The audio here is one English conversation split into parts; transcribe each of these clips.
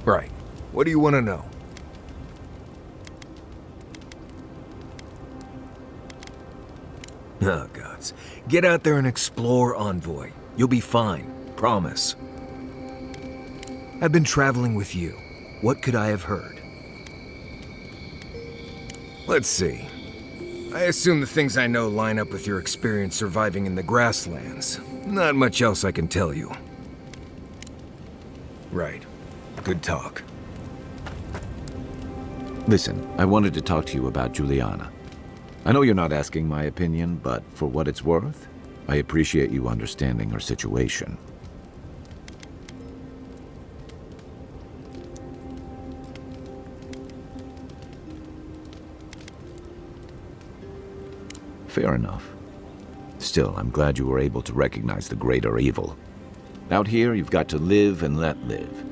Right. What do you want to know? Oh, gods. Get out there and explore, Envoy. You'll be fine. Promise. I've been traveling with you. What could I have heard? Let's see. I assume the things I know line up with your experience surviving in the grasslands. Not much else I can tell you. Right. Good talk. Listen, I wanted to talk to you about Juliana. I know you're not asking my opinion, but for what it's worth, I appreciate you understanding her situation. Fair enough. Still, I'm glad you were able to recognize the greater evil. Out here, you've got to live and let live.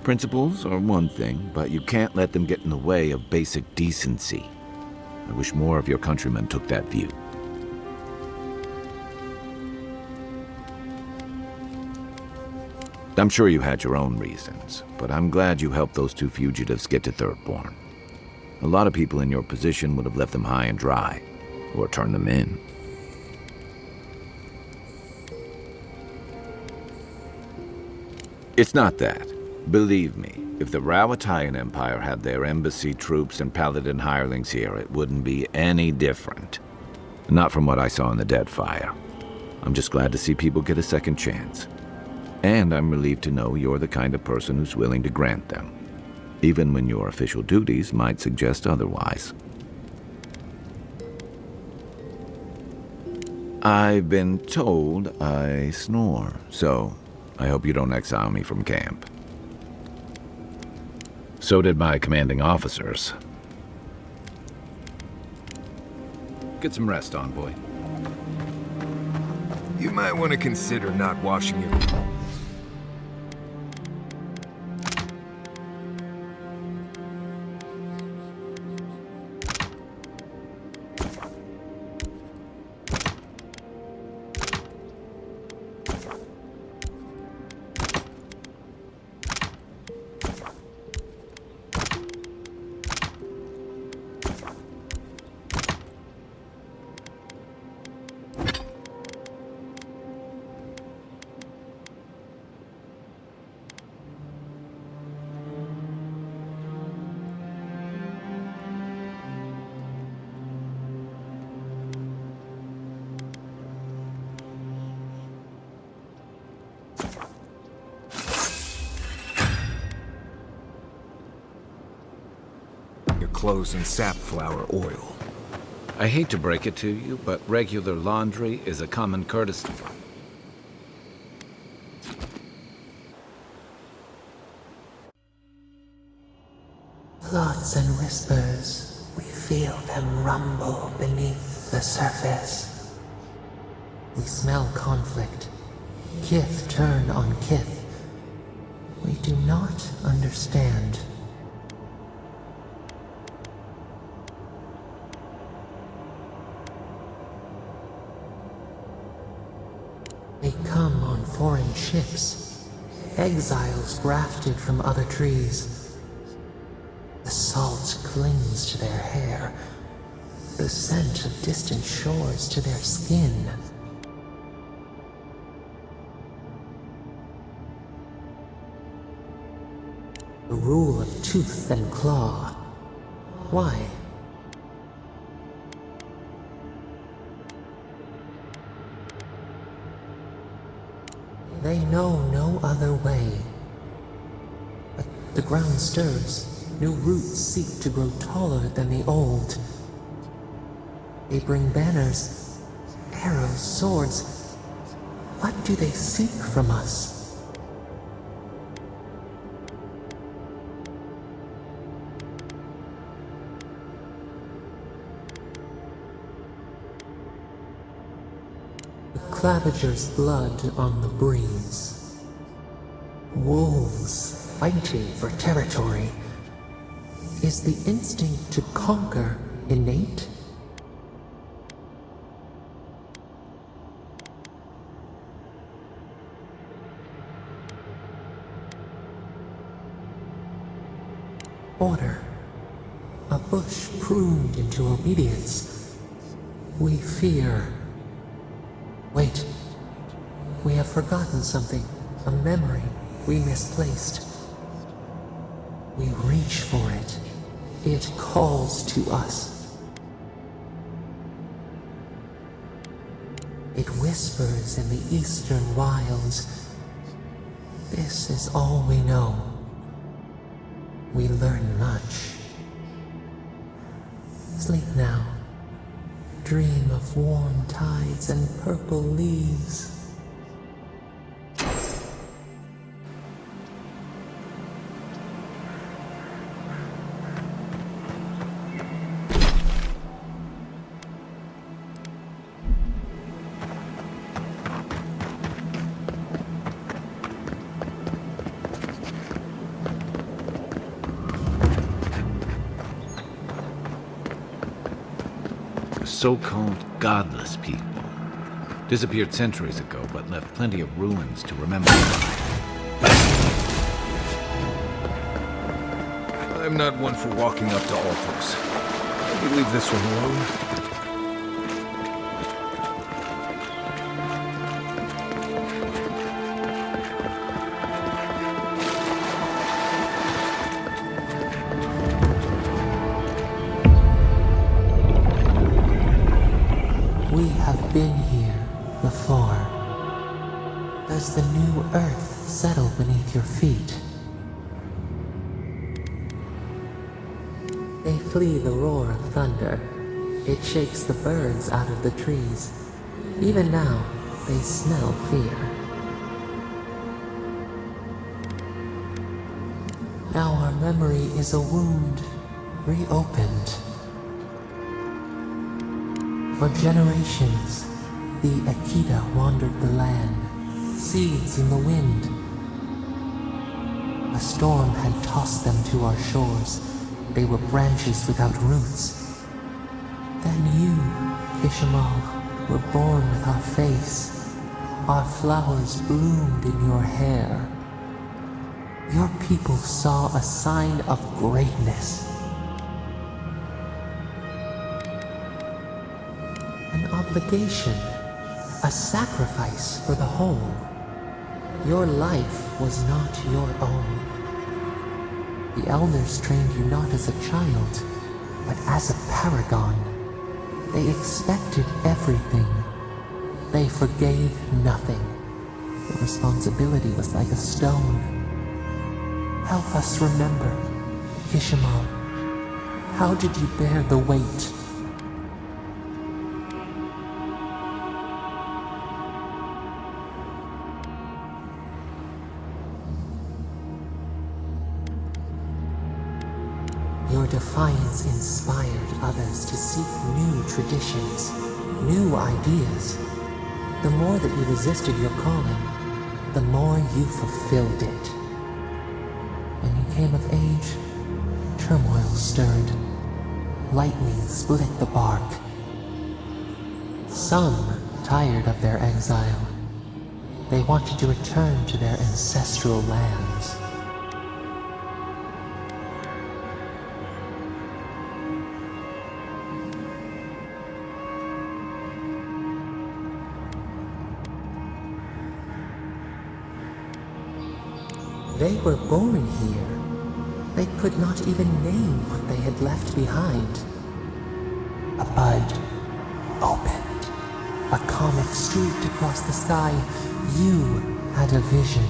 Principles are one thing, but you can't let them get in the way of basic decency. I wish more of your countrymen took that view. I'm sure you had your own reasons, but I'm glad you helped those two fugitives get to Thirdborn. A lot of people in your position would have left them high and dry, or turned them in. It's not that. Believe me, if the Rawatayan Empire had their embassy troops and paladin hirelings here, it wouldn't be any different. Not from what I saw in the Deadfire. I'm just glad to see people get a second chance. And I'm relieved to know you're the kind of person who's willing to grant them, even when your official duties might suggest otherwise. I've been told I snore, so I hope you don't exile me from camp. So did my commanding officers. Get some rest, Envoy. You might want to consider not washing your... clothes and safflower oil. I hate to break it to you, but regular laundry is a common courtesy. Thoughts and whispers, we feel them rumble beneath the surface. We smell conflict, kith turn on kith. We do not understand. They come on foreign ships, exiles grafted from other trees. The salt clings to their hair, the scent of distant shores to their skin. The rule of tooth and claw. Why? They know no other way. But the ground stirs. New roots seek to grow taller than the old. They bring banners, arrows, swords. What do they seek from us? The Claviger's blood on the breeze. Wolves fighting for territory. Is the instinct to conquer innate? Order. A bush pruned into obedience. We fear. Wait. We have forgotten something. A memory we misplaced. We reach for it. It calls to us. It whispers in the eastern wilds. This is all we know. We learn much. Sleep now. Dream of warm tides and purple leaves. So-called godless people. Disappeared centuries ago, but left plenty of ruins to remember. I'm not one for walking up to altars. Maybe leave this one alone. We have been here before. Does the new earth settle beneath your feet? They flee the roar of thunder. It shakes the birds out of the trees. Even now, they smell fear. Now our memory is a wound, reopened. For generations, the Akita wandered the land, seeds in the wind. A storm had tossed them to our shores. They were branches without roots. Then you, Ishamal, were born with our face. Our flowers bloomed in your hair. Your people saw a sign of greatness. An obligation, a sacrifice for the whole. Your life was not your own. The elders trained you not as a child, but as a paragon. They expected everything. They forgave nothing. The responsibility was like a stone. Help us remember, Kishimal. How did you bear the weight? Your defiance inspired others to seek new traditions, new ideas. The more that you resisted your calling, the more you fulfilled it. When you came of age, turmoil stirred. Lightning split the bark. Some tired of their exile. They wanted to return to their ancestral lands. They were born here. They could not even name what they had left behind. A bud opened. A comet streaked across the sky. You had a vision.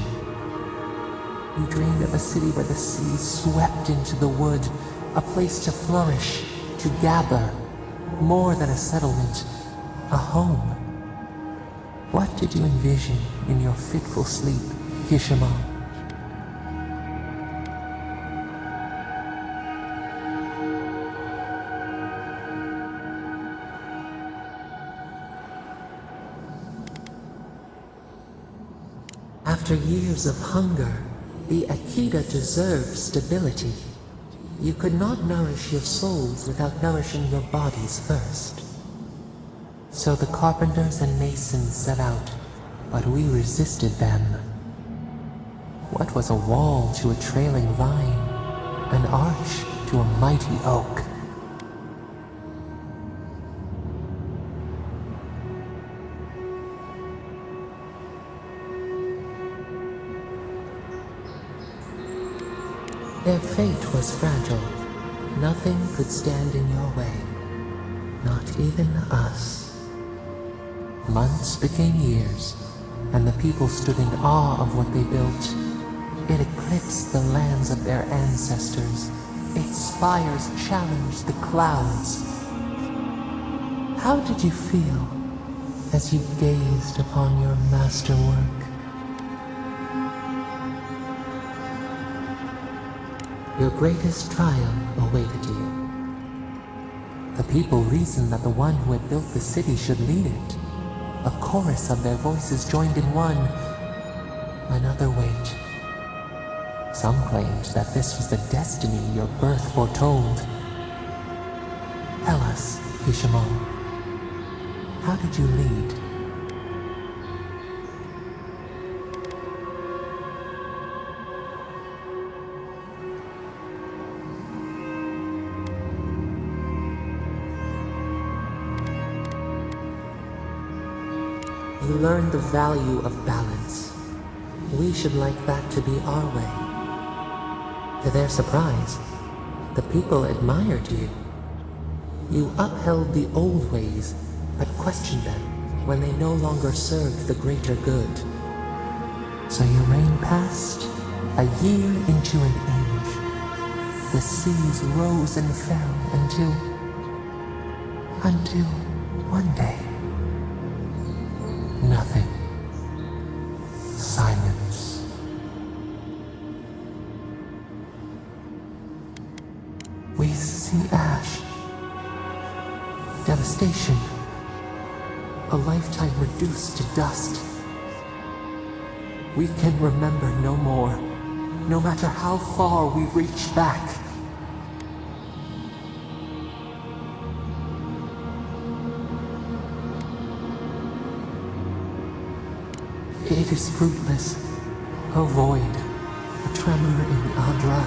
You dreamed of a city where the sea swept into the wood, a place to flourish, to gather, more than a settlement, a home. What did you envision in your fitful sleep, Kishima? After years of hunger, the Akita deserved stability. You could not nourish your souls without nourishing your bodies first. So the carpenters and masons set out, but we resisted them. What was a wall to a trailing vine? an arch to a mighty oak. Their fate was fragile. Nothing could stand in your way. Not even us. Months became years, and the people stood in awe of what they built. It eclipsed the lands of their ancestors. Its spires challenged the clouds. How did you feel as you gazed upon your masterwork? Your greatest triumph awaited you. The people reasoned that the one who had built the city should lead it. A chorus of their voices joined in one. Another wait. Some claimed that this was the destiny your birth foretold. Tell us, Fisherman, how did you lead? You learned the value of balance. We should like that to be our way. To their surprise, the people admired you. You upheld the old ways, but questioned them when they no longer served the greater good. So your reign passed, a year into an age. The seas rose and fell until one day. Nothing. Silence. We see ash. Devastation. A lifetime reduced to dust. We can remember no more, no matter how far we reach back. It is fruitless, a void, a tremor in the Adra.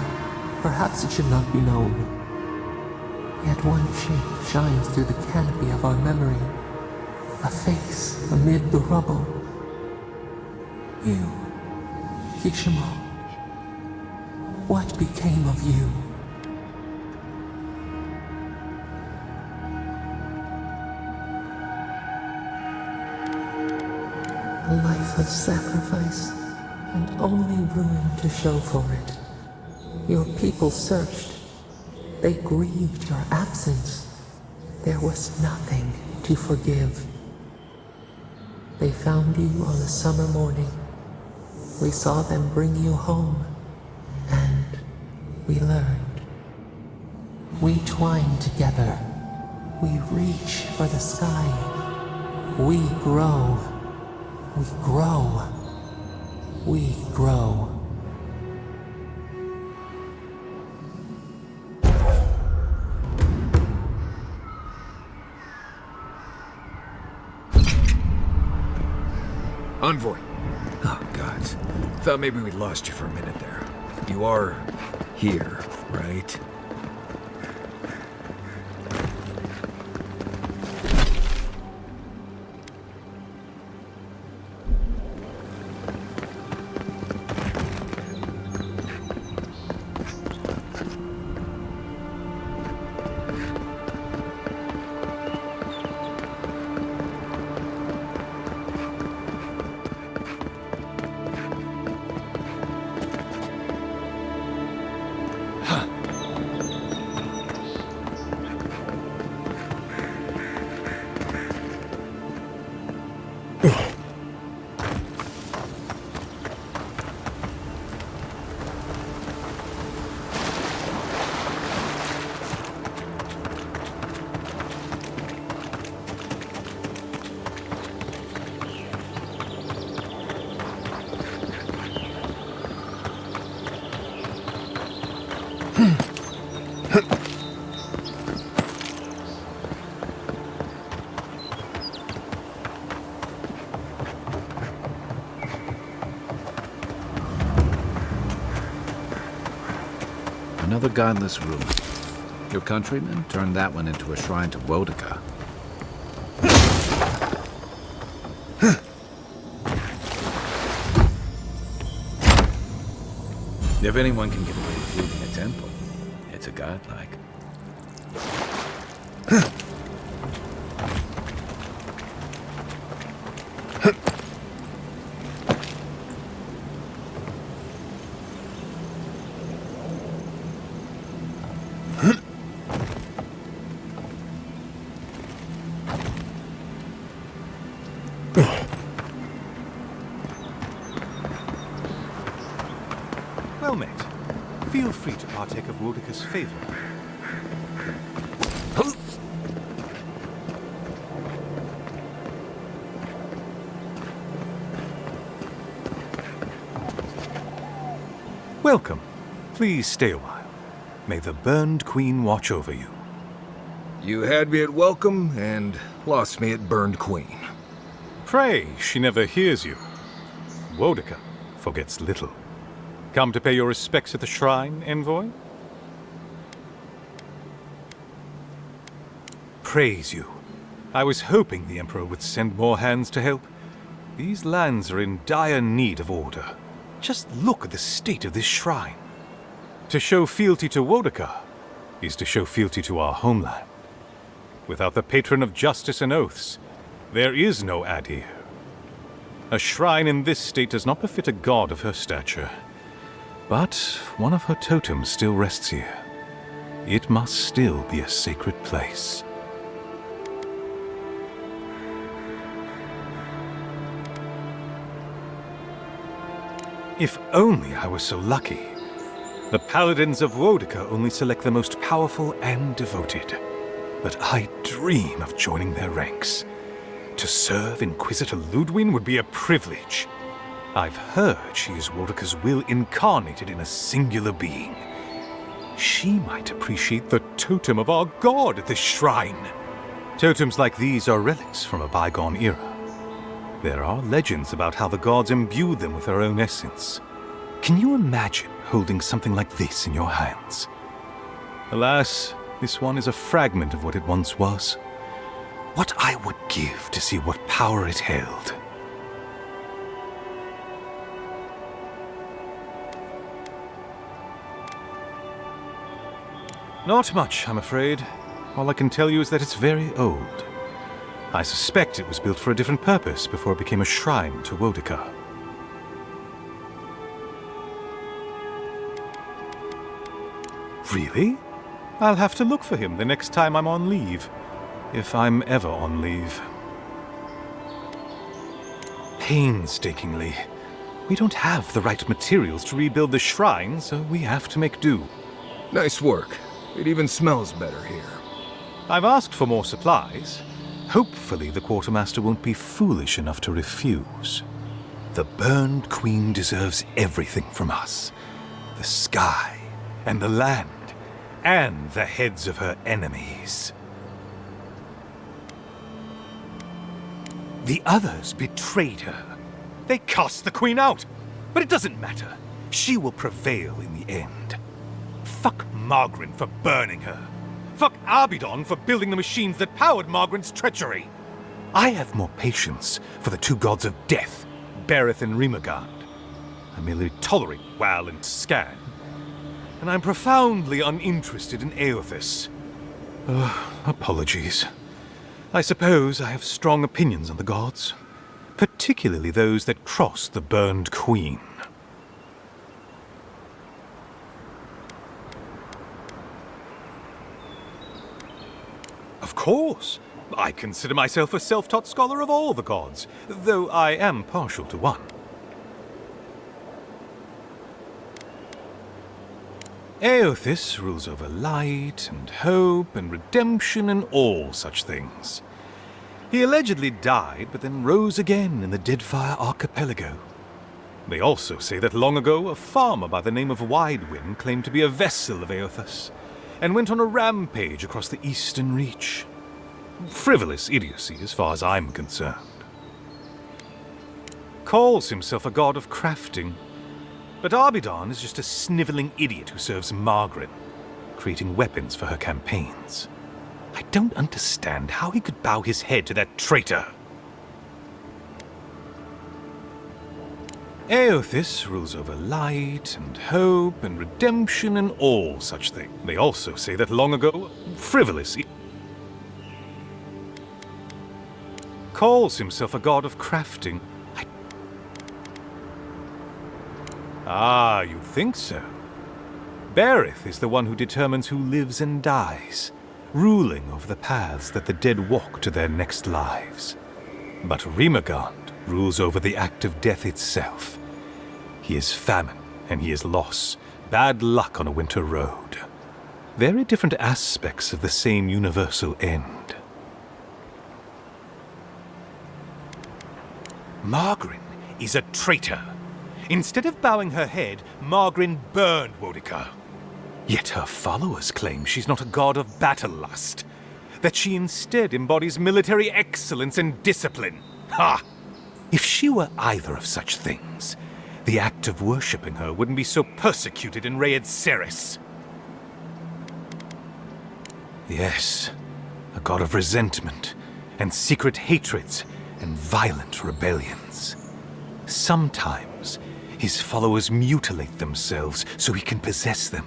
Perhaps it should not be known. Yet one shape shines through the canopy of our memory, a face amid the rubble. You, Kishimo, what became of you? A life of sacrifice, and only ruin to show for it. Your people searched. They grieved your absence. There was nothing to forgive. They found you on a summer morning. We saw them bring you home, and we learned. We twine together. We reach for the sky. We grow. We grow. We grow. Envoy. Oh, gods. Thought maybe we'd lost you for a minute there. You are here, right? Another godless ruin. Your countrymen turned that one into a shrine to Wodika. If anyone can get away with looting a temple, it's a godlike. Well met. Feel free to partake of Wodika's favor. Welcome. Please stay a while. May the Burned Queen watch over you. You had me at welcome and lost me at Burned Queen. Pray, she never hears you. Wodika forgets little. Come to pay your respects at the shrine, envoy? Praise you. I was hoping the Emperor would send more hands to help. These lands are in dire need of order. Just look at the state of this shrine. To show fealty to Wodika is to show fealty to our homeland. Without the patron of justice and oaths, there is no Adir. A shrine in this state does not befit a god of her stature. But one of her totems still rests here. It must still be a sacred place. If only I were so lucky. The paladins of Wodika only select the most powerful and devoted. But I dream of joining their ranks. To serve Inquisitor Ludwin would be a privilege. I've heard she is Wodika's will incarnated in a singular being. She might appreciate the totem of our god at this shrine. Totems like these are relics from a bygone era. There are legends about how the gods imbued them with their own essence. Can you imagine holding something like this in your hands? Alas, this one is a fragment of what it once was. What I would give to see what power it held. Not much, I'm afraid. All I can tell you is that it's very old. I suspect it was built for a different purpose before it became a shrine to Wodika. Really? I'll have to look for him the next time I'm on leave. If I'm ever on leave. Painstakingly. We don't have the right materials to rebuild the shrine, so we have to make do. Nice work. It even smells better here. I've asked for more supplies. Hopefully the quartermaster won't be foolish enough to refuse. The Burned Queen deserves everything from us. The sky, and the land, and the heads of her enemies. The others betrayed her. They cast the Queen out. But it doesn't matter. She will prevail in the end. Fuck Margaret for burning her. Fuck Abidon for building the machines that powered Margaret's treachery. I have more patience for the two gods of death, Bereth and Rimagand. I merely tolerate Wal and Scan. And I'm profoundly uninterested in Eothas. Apologies. I suppose I have strong opinions on the gods, particularly those that cross the Burned Queen. Of course. I consider myself a self-taught scholar of all the gods, though I am partial to one. Eothas rules over light and hope and redemption and all such things. He allegedly died, but then rose again in the Deadfire Archipelago. They also say that long ago, a farmer by the name of Widewind claimed to be a vessel of Eothas, and went on a rampage across the Eastern Reach. Frivolous idiocy as far as I'm concerned. Calls himself a god of crafting. But Arbidon is just a sniveling idiot who serves Margaret, creating weapons for her campaigns. I don't understand how he could bow his head to that traitor. Eothis rules over light and hope and redemption and all such things. They also say that long ago, frivolous calls himself a god of crafting. Ah, you think so? Berith is the one who determines who lives and dies, ruling over the paths that the dead walk to their next lives. But Rimagond rules over the act of death itself. He is famine, and he is loss, bad luck on a winter road. Very different aspects of the same universal end. Margaret is a traitor. Instead of bowing her head, Margaret burned Wodica. Yet her followers claim she's not a god of battle lust, that she instead embodies military excellence and discipline. Ha! If she were either of such things, the act of worshipping her wouldn't be so persecuted in Raed Ceres. Yes, a god of resentment, and secret hatreds, and violent rebellions. Sometimes, his followers mutilate themselves so he can possess them,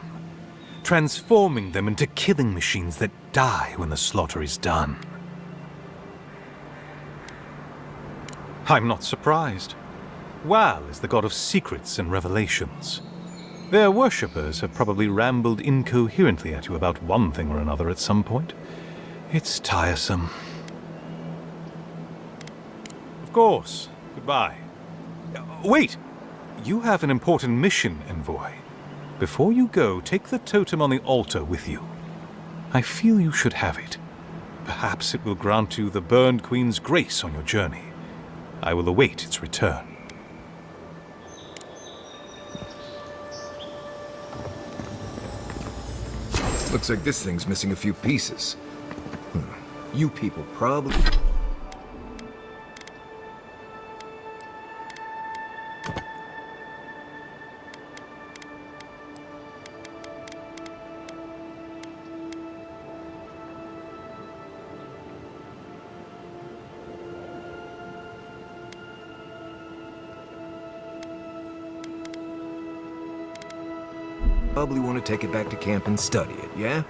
transforming them into killing machines that die when the slaughter is done. I'm not surprised. Wal is the god of secrets and revelations. Their worshippers have probably rambled incoherently at you about one thing or another at some point. It's tiresome. Of course. Goodbye. Wait! You have an important mission, Envoy. Before you go, take the totem on the altar with you. I feel you should have it. Perhaps it will grant you the Burned Queen's grace on your journey. I will await its return. Looks like this thing's missing a few pieces. You people probably... Probably want to take it back to camp and study it, yeah?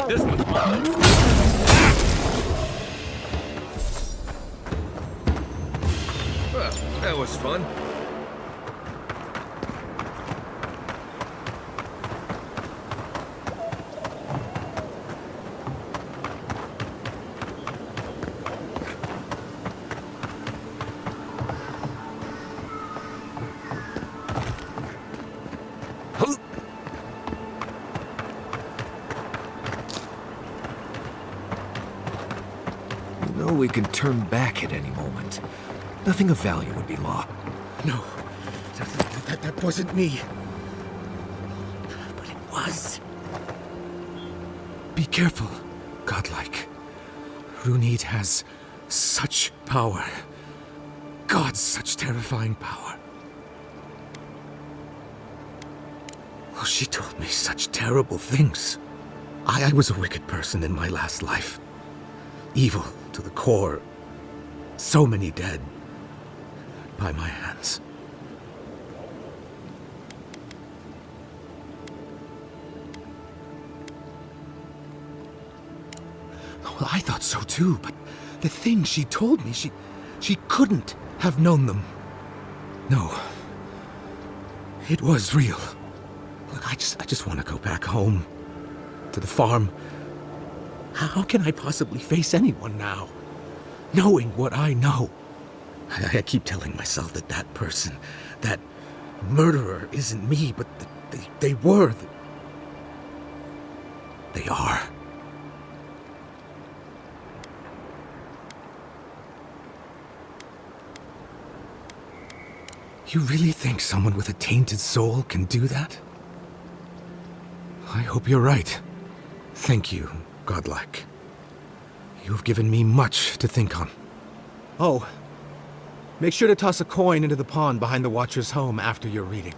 This one's mine. Well, that was fun. We can turn back at any moment. Nothing of value would be lost. No, that wasn't me. But it was. Be careful, godlike. Runid has such power. God, such terrifying power. Oh, she told me such terrible things. I was a wicked person in my last life. Evil to the core. So many dead by my hands. Well, I thought so too, but the things she told me, she couldn't have known them. No. It was real. Look, I just want to go back home. To the farm. How can I possibly face anyone now? Knowing what I know. I keep telling myself that that person, that murderer isn't me, but they were. They are. You really think someone with a tainted soul can do that? I hope you're right. Thank you, godlike. You've given me much to think on. Oh, make sure to toss a coin into the pond behind the Watcher's home after your reading.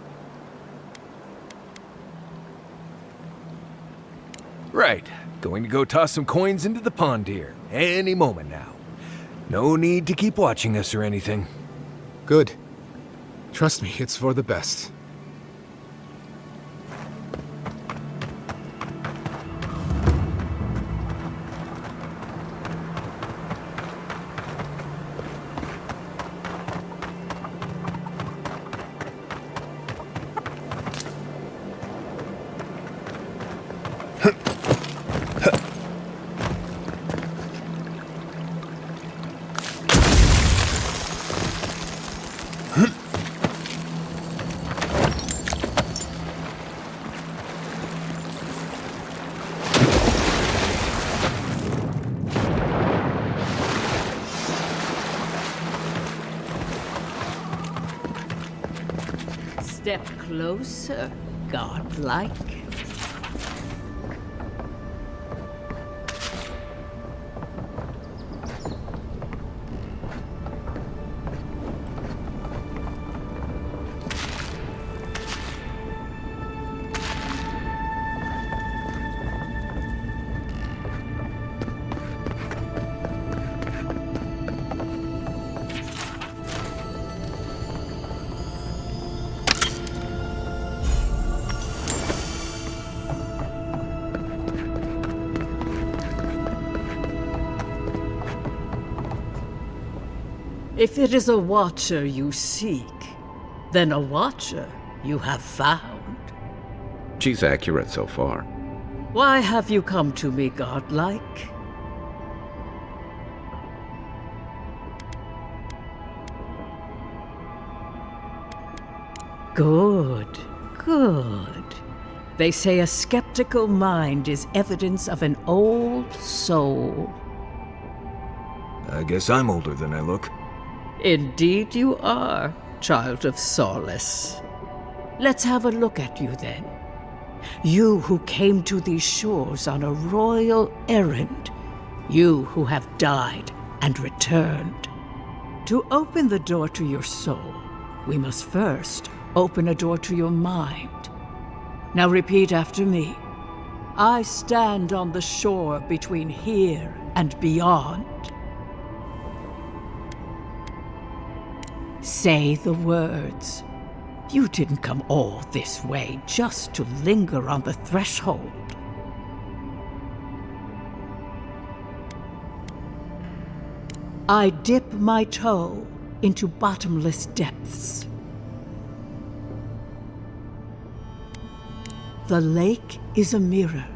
Right. Going to go toss some coins into the pond here. Any moment now. No need to keep watching us or anything. Good. Trust me, it's for the best. Step closer, godlike. If it is a watcher you seek, then a watcher you have found. She's accurate so far. Why have you come to me, godlike? Good, good. They say a skeptical mind is evidence of an old soul. I guess I'm older than I look. Indeed you are, child of solace. Let's have a look at you then. You who came to these shores on a royal errand. You who have died and returned. To open the door to your soul, we must first open a door to your mind. Now repeat after me. I stand on the shore between here and beyond. Say the words. You didn't come all this way just to linger on the threshold. I dip my toe into bottomless depths. The lake is a mirror,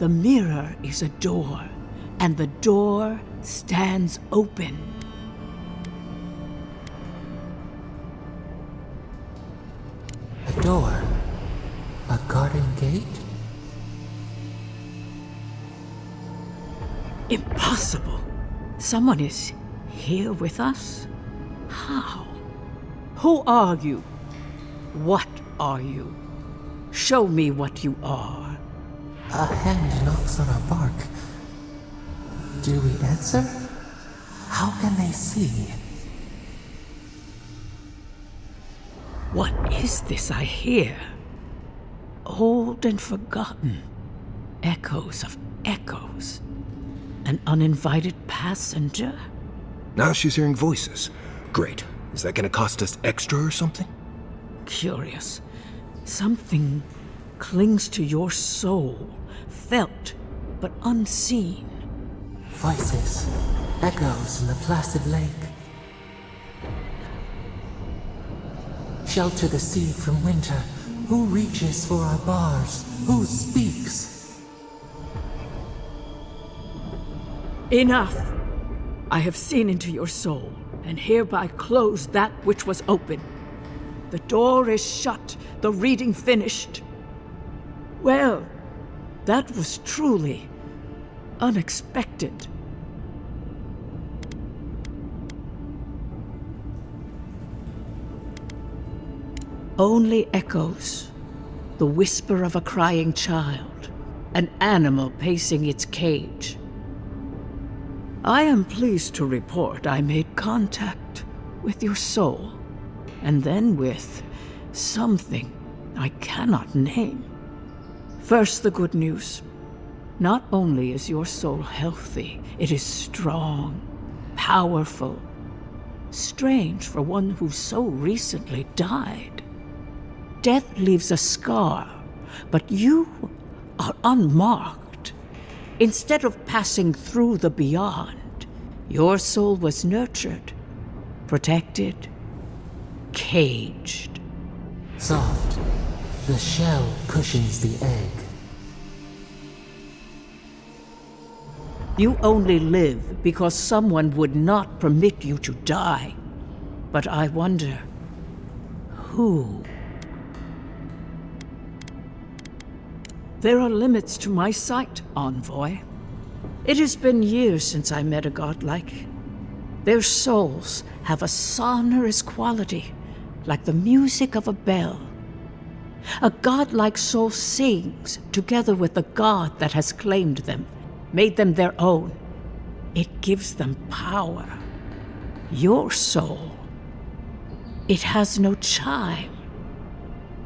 the mirror is a door, and the door stands open. A door? A garden gate? Impossible! Someone is here with us? How? Who are you? What are you? Show me what you are. A hand knocks on our bark. Do we answer? How can they see? What is this I hear? Old and forgotten. Echoes of echoes. An uninvited passenger? Now she's hearing voices. Great. Is that gonna cost us extra or something? Curious. Something clings to your soul, felt but unseen. Voices, echoes in the placid lake. Shelter the seed from winter. Who reaches for our bars? Who speaks? Enough! I have seen into your soul, and hereby close that which was open. The door is shut, the reading finished. Well, that was truly unexpected. Only echoes, the whisper of a crying child, an animal pacing its cage. I am pleased to report I made contact with your soul, and then with something I cannot name. First, the good news. Not only is your soul healthy, it is strong, powerful. Strange for one who so recently died. Death leaves a scar, but you are unmarked. Instead of passing through the beyond, your soul was nurtured, protected, caged. Soft. The shell cushions the egg. You only live because someone would not permit you to die. But I wonder, who? There are limits to my sight, Envoy. It has been years since I met a godlike. Their souls have a sonorous quality, like the music of a bell. A godlike soul sings together with the god that has claimed them, made them their own. It gives them power. Your soul, it has no chime.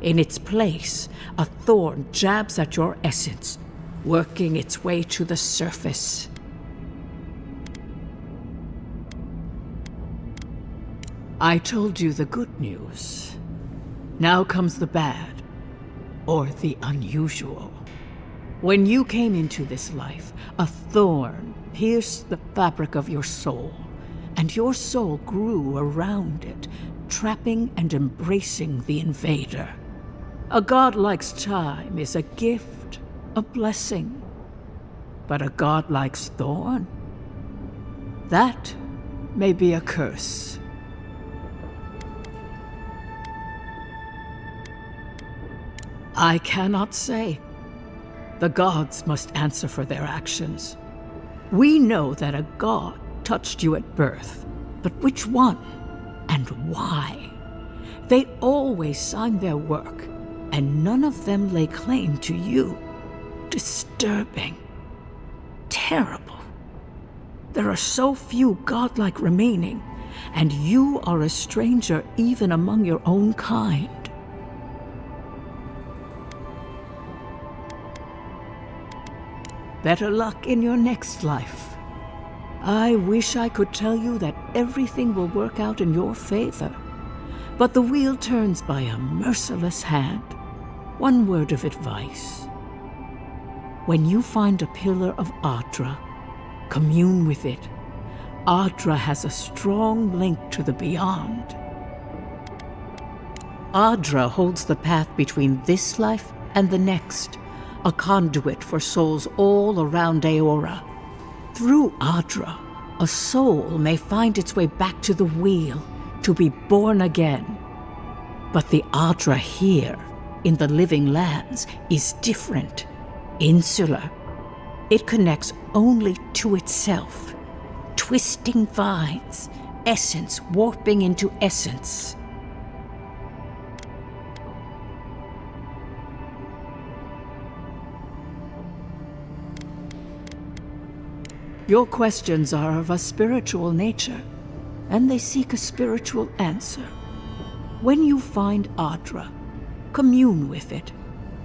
In its place, a thorn jabs at your essence, working its way to the surface. I told you the good news. Now comes the bad, or the unusual. When you came into this life, a thorn pierced the fabric of your soul, and your soul grew around it, trapping and embracing the invader. A godlike's chime is a gift, a blessing. But a godlike's thorn? That may be a curse. I cannot say. The gods must answer for their actions. We know that a god touched you at birth, but which one and why? They always sign their work, and none of them lay claim to you. Disturbing. Terrible. There are so few godlike remaining, and you are a stranger even among your own kind. Better luck in your next life. I wish I could tell you that everything will work out in your favor, but the wheel turns by a merciless hand. One word of advice. When you find a pillar of Atra, commune with it. Audra has a strong link to the beyond. Audra holds the path between this life and the next, a conduit for souls all around Aora. Through Audra, a soul may find its way back to the wheel to be born again. But the Audra here, in the living lands, is different, insular. It connects only to itself, twisting vines, essence warping into essence. Your questions are of a spiritual nature, and they seek a spiritual answer. When you find Audra, commune with it.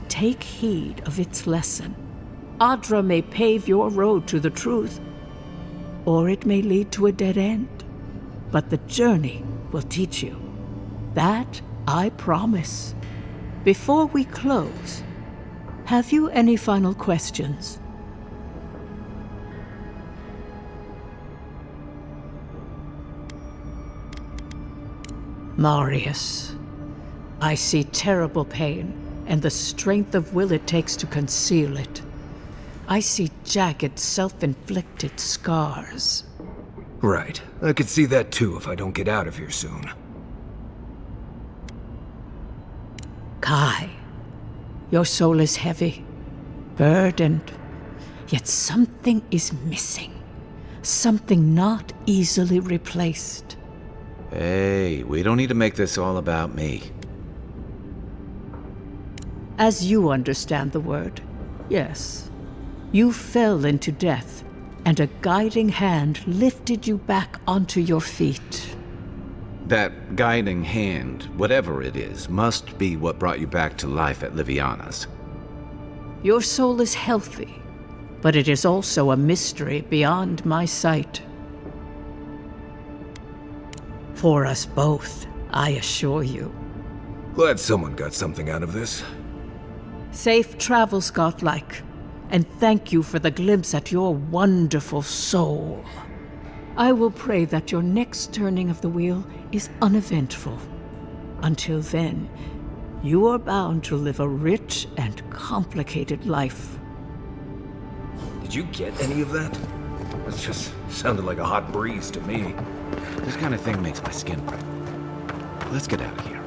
Take heed of its lesson. Audra may pave your road to the truth, or it may lead to a dead end. But the journey will teach you. That I promise. Before we close, have you any final questions? Marius, I see terrible pain and the strength of will it takes to conceal it. I see jagged, self-inflicted scars. Right. I could see that too if I don't get out of here soon. Kai, your soul is heavy, burdened, yet something is missing. Something not easily replaced. Hey, we don't need to make this all about me. As you understand the word, yes. You fell into death, and a guiding hand lifted you back onto your feet. That guiding hand, whatever it is, must be what brought you back to life at Liviana's. Your soul is healthy, but it is also a mystery beyond my sight. For us both, I assure you. Glad someone got something out of this. Safe travels, godlike, and thank you for the glimpse at your wonderful soul. I will pray that your next turning of the wheel is uneventful. Until then, you are bound to live a rich and complicated life. Did you get any of that? That just sounded like a hot breeze to me. This kind of thing makes my skin prickle. Let's get out of here.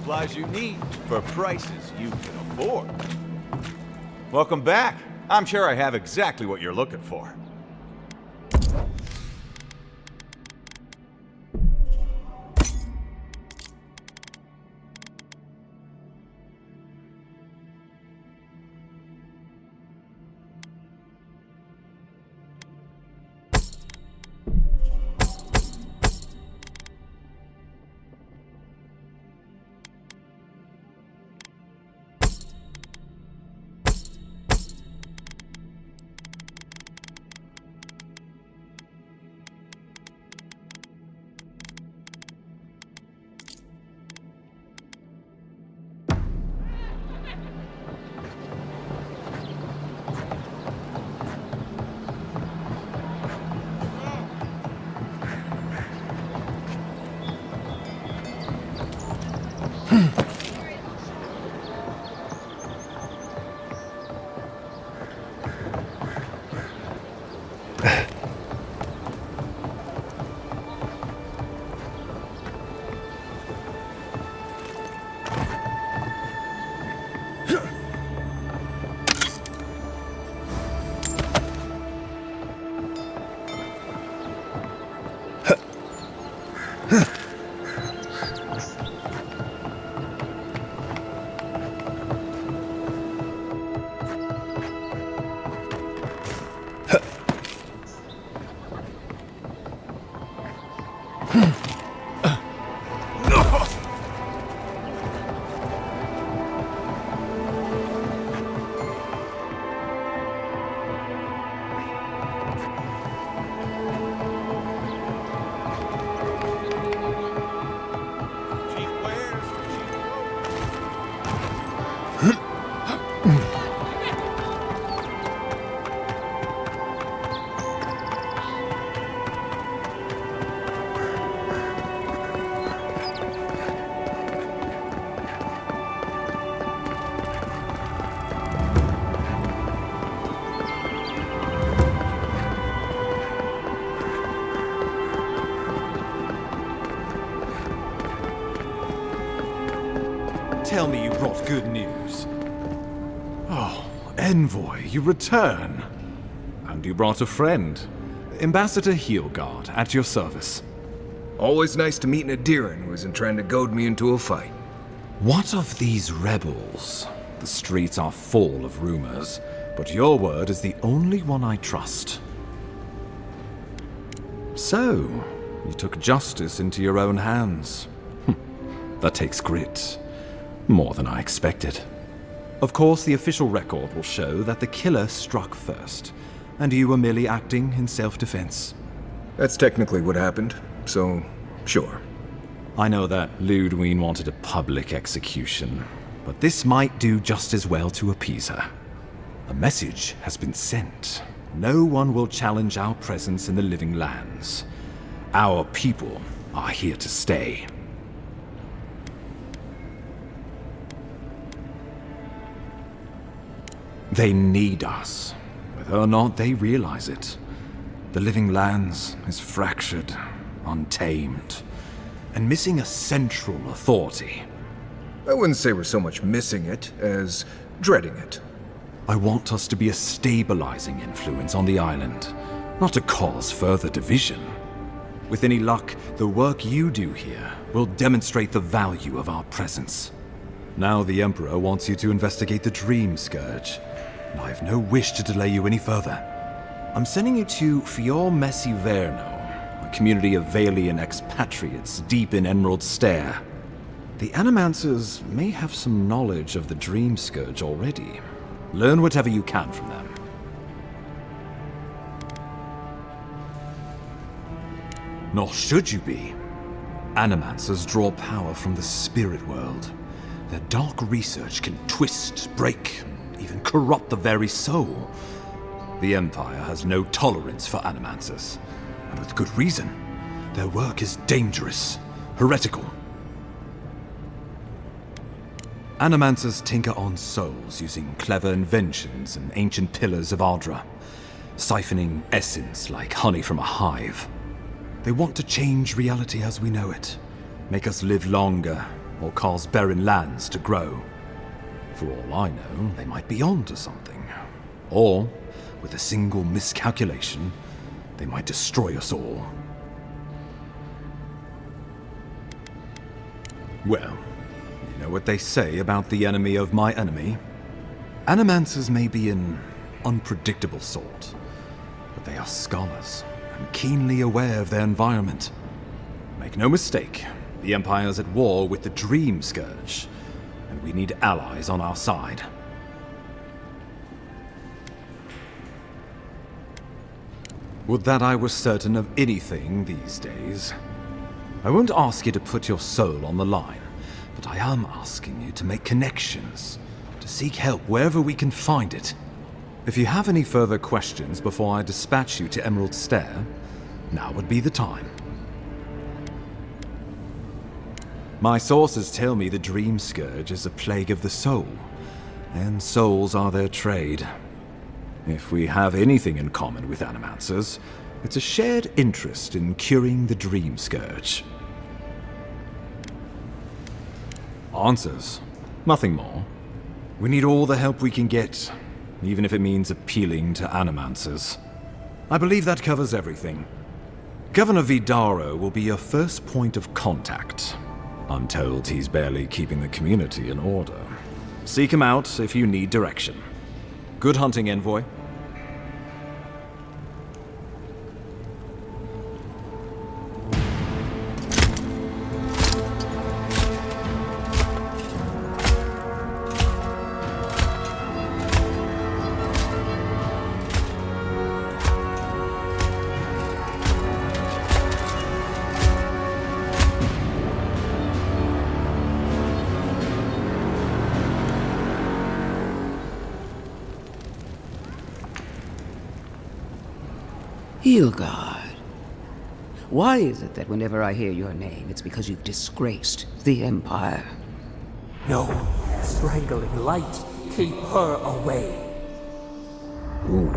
supplies you need for prices you can afford. Welcome back. I'm sure I have exactly what you're looking for. Tell me you brought good news. Oh, Envoy, you return. And you brought a friend. Ambassador Heelguard, at your service. Always nice to meet an Adiran who isn't trying to goad me into a fight. What of these rebels? The streets are full of rumors, but your word is the only one I trust. So, you took justice into your own hands. That takes grit. More than I expected. Of course, the official record will show that the killer struck first, and you were merely acting in self-defense. That's technically what happened, so sure. I know that Ludwig wanted a public execution, but this might do just as well to appease her. A message has been sent. No one will challenge our presence in the living lands. Our people are here to stay. They need us, whether or not they realize it. The living lands is fractured, untamed, and missing a central authority. I wouldn't say we're so much missing it as dreading it. I want us to be a stabilizing influence on the island, not to cause further division. With any luck, the work you do here will demonstrate the value of our presence. Now the Emperor wants you to investigate the Dream Scourge, and I have no wish to delay you any further. I'm sending you to Fior Messi Verno, a community of Valian expatriates deep in Emerald Stair. The Animancers may have some knowledge of the Dream Scourge already. Learn whatever you can from them. Nor should you be. Animancers draw power from the spirit world. Their dark research can twist, break, and even corrupt the very soul. The Empire has no tolerance for Animancers, and with good reason. Their work is dangerous, heretical. Animancers tinker on souls using clever inventions and ancient pillars of Ardra, siphoning essence like honey from a hive. They want to change reality as we know it, make us live longer, or cause barren lands to grow. For all I know, they might be onto something. Or, with a single miscalculation, they might destroy us all. Well, you know what they say about the enemy of my enemy? Animancers may be an unpredictable sort, but they are scholars and keenly aware of their environment. Make no mistake, the Empire's at war with the Dream Scourge, and we need allies on our side. Would that I were certain of anything these days. I won't ask you to put your soul on the line, but I am asking you to make connections, to seek help wherever we can find it. If you have any further questions before I dispatch you to Emerald Stair, now would be the time. My sources tell me the Dream Scourge is a plague of the soul, and souls are their trade. If we have anything in common with Animancers, it's a shared interest in curing the Dream Scourge. Answers. Nothing more. We need all the help we can get, even if it means appealing to Animancers. I believe that covers everything. Governor Vidaro will be your first point of contact. I'm told he's barely keeping the community in order. Seek him out if you need direction. Good hunting, Envoy. Hilgard. Why is it that whenever I hear your name, it's because you've disgraced the Empire? No, strangling light, keep her away. Ooh,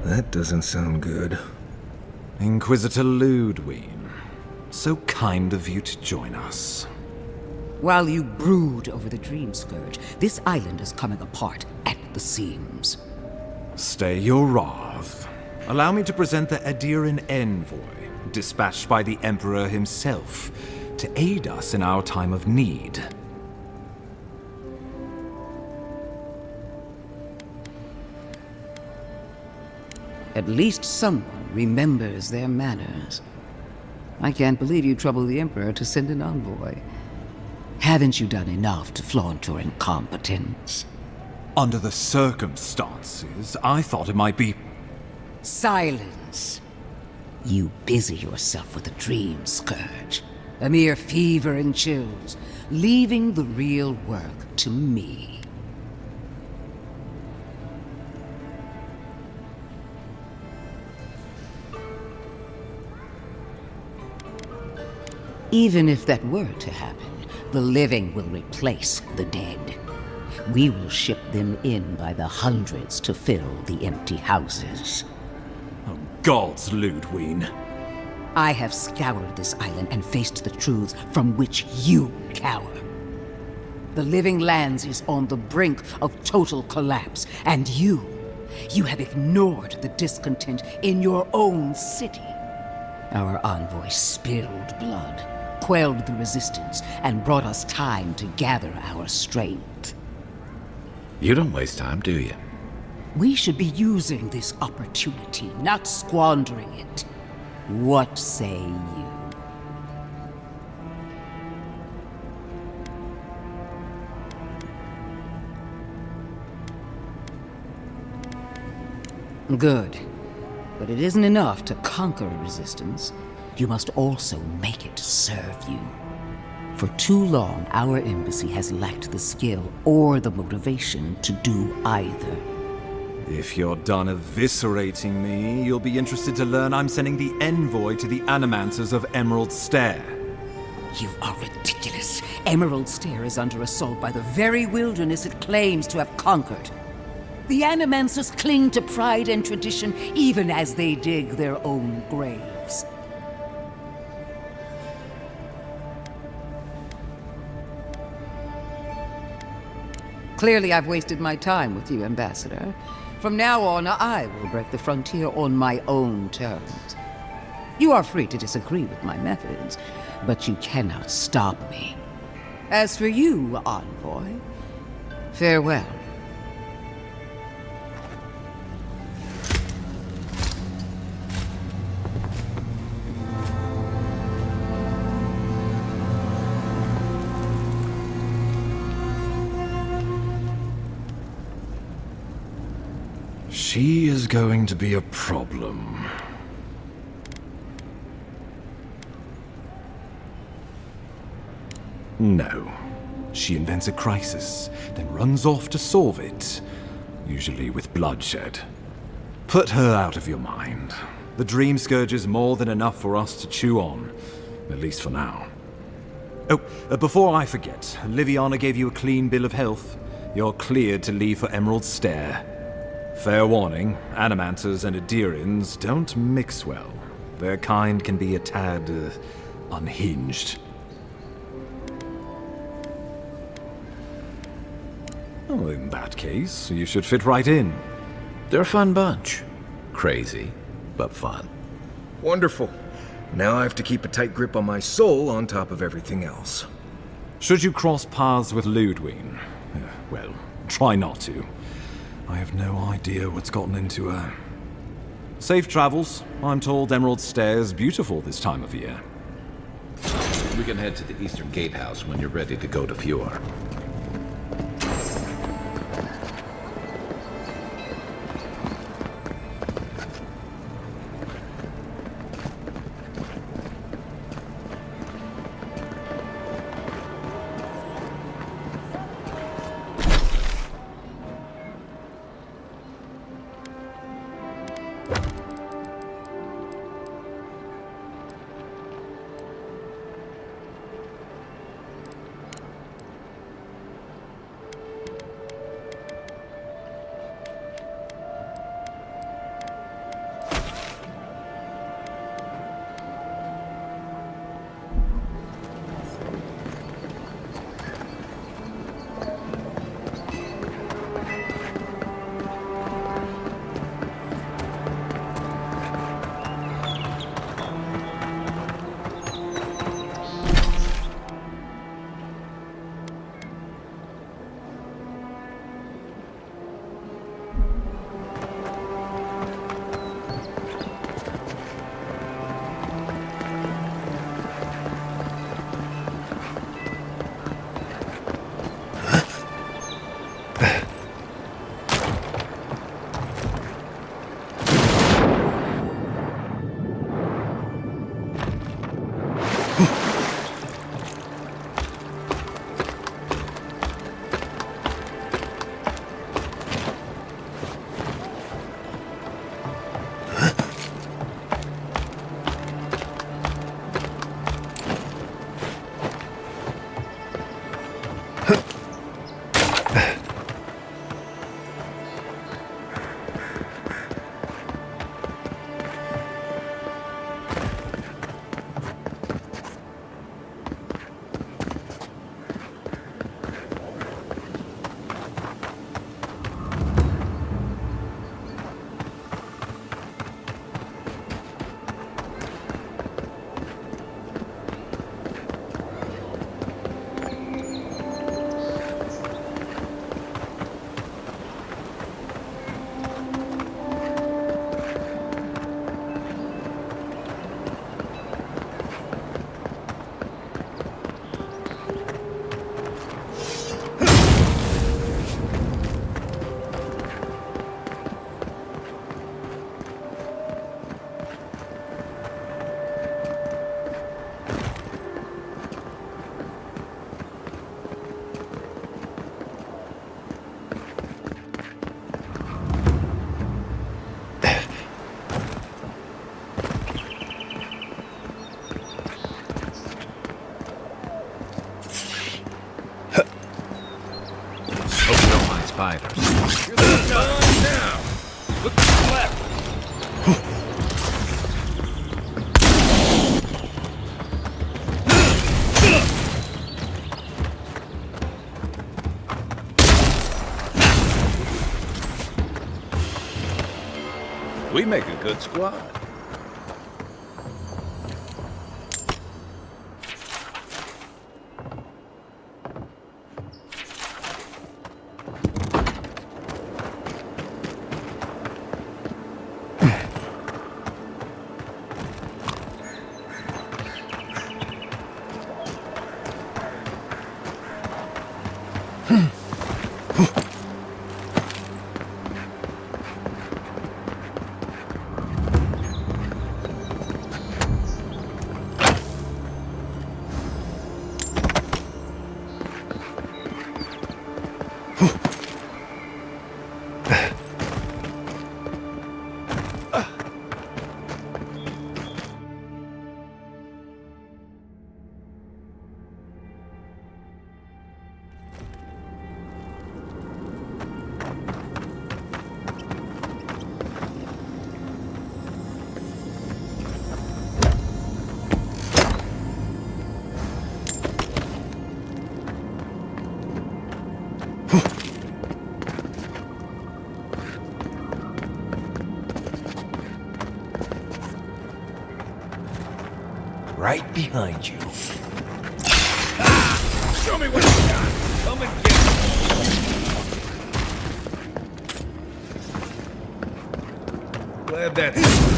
that doesn't sound good. Inquisitor Ludwig, so kind of you to join us. While you brood over the Dream Scourge, this island is coming apart at the seams. Stay your wrath. Allow me to present the Adiran Envoy, dispatched by the Emperor himself, to aid us in our time of need. At least someone remembers their manners. I can't believe you troubled the Emperor to send an envoy. Haven't you done enough to flaunt your incompetence? Under the circumstances, I thought it might be... Silence! You busy yourself with the Dream Scourge, a mere fever and chills, leaving the real work to me. Even if that were to happen, the living will replace the dead. We will ship them in by the hundreds to fill the empty houses. Oh, gods, Ludwig. I have scoured this island and faced the truths from which you cower. The Living Lands is on the brink of total collapse, and you have ignored the discontent in your own city. Our envoy spilled blood, quelled the resistance, and brought us time to gather our strength. You don't waste time, do you? We should be using this opportunity, not squandering it. What say you? Good. But it isn't enough to conquer a resistance. You must also make it serve you. For too long, our embassy has lacked the skill or the motivation to do either. If you're done eviscerating me, you'll be interested to learn I'm sending the envoy to the Animancers of Emerald Stair. You are ridiculous. Emerald Stair is under assault by the very wilderness it claims to have conquered. The Animancers cling to pride and tradition even as they dig their own graves. Clearly, I've wasted my time with you, Ambassador. From now on, I will break the frontier on my own terms. You are free to disagree with my methods, but you cannot stop me. As for you, envoy, farewell. She is going to be a problem. No. She invents a crisis, then runs off to solve it, usually with bloodshed. Put her out of your mind. The Dream Scourge is more than enough for us to chew on, at least for now. Oh, before I forget, Liviana gave you a clean bill of health. You're cleared to leave for Emerald Stair. Fair warning, Animanters and Adirians don't mix well. Their kind can be a tad, unhinged. Well, in that case, you should fit right in. They're a fun bunch. Crazy, but fun. Wonderful. Now I have to keep a tight grip on my soul on top of everything else. Should you cross paths with Ludwig? Well, try not to. I have no idea what's gotten into her. Safe travels. I'm told Emerald Stair's beautiful this time of year. We can head to the Eastern Gatehouse when you're ready to go to Fjord. Spiders. You're the gun now! Look to the left! We make a good squad. Right behind you. Show me what you got. Come and get it. Glad that's...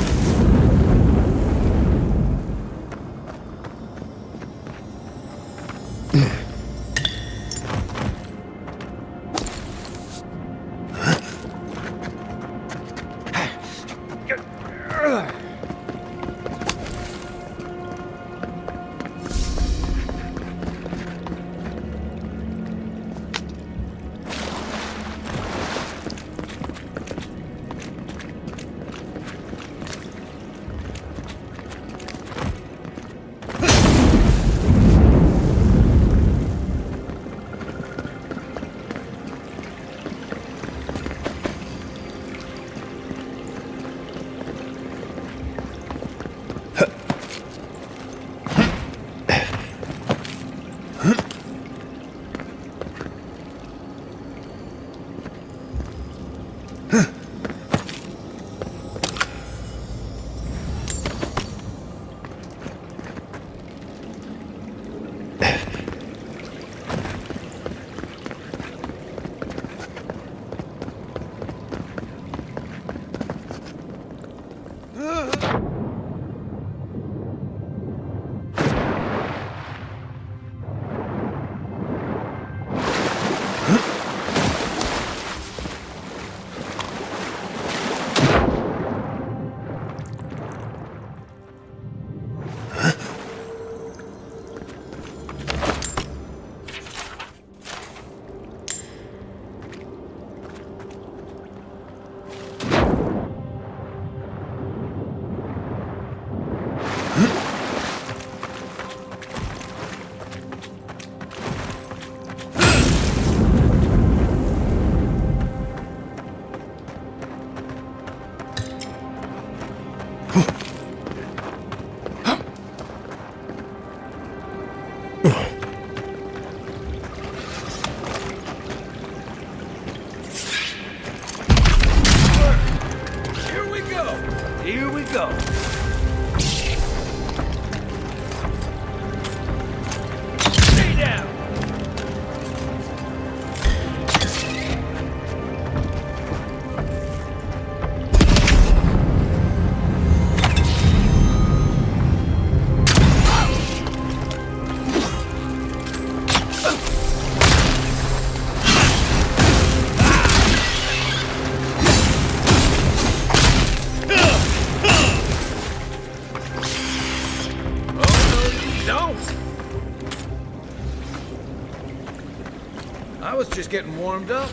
I was just getting warmed up.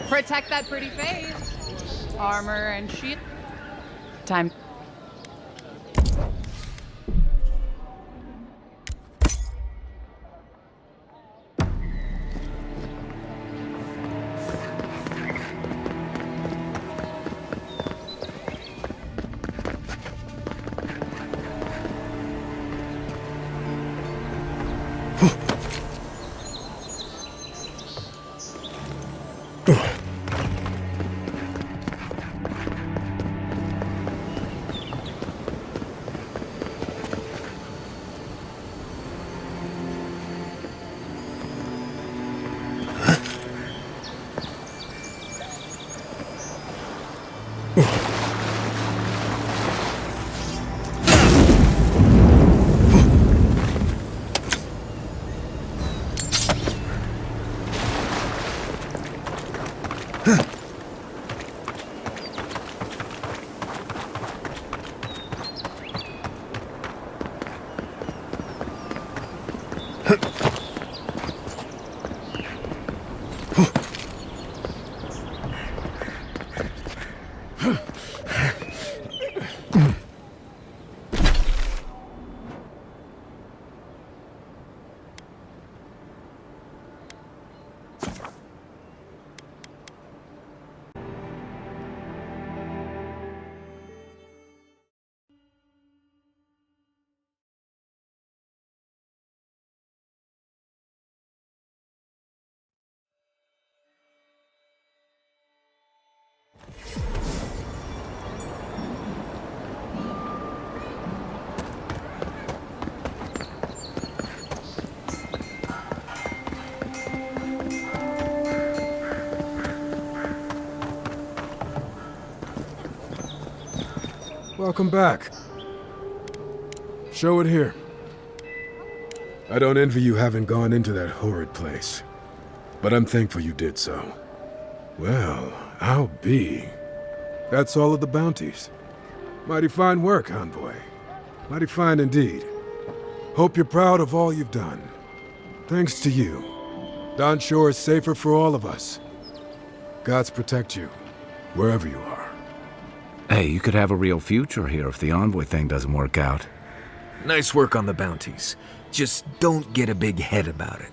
Protect that pretty face. Armor and shield. Time. Welcome back. Show it here. I don't envy you having gone into that horrid place, but I'm thankful you did so. Well, I'll be. That's all of the bounties. Mighty fine work, Envoy. Mighty fine indeed. Hope you're proud of all you've done. Thanks to you, Don Shore is safer for all of us. Gods protect you, wherever you are. Hey, you could have a real future here if the Envoy thing doesn't work out. Nice work on the bounties. Just don't get a big head about it.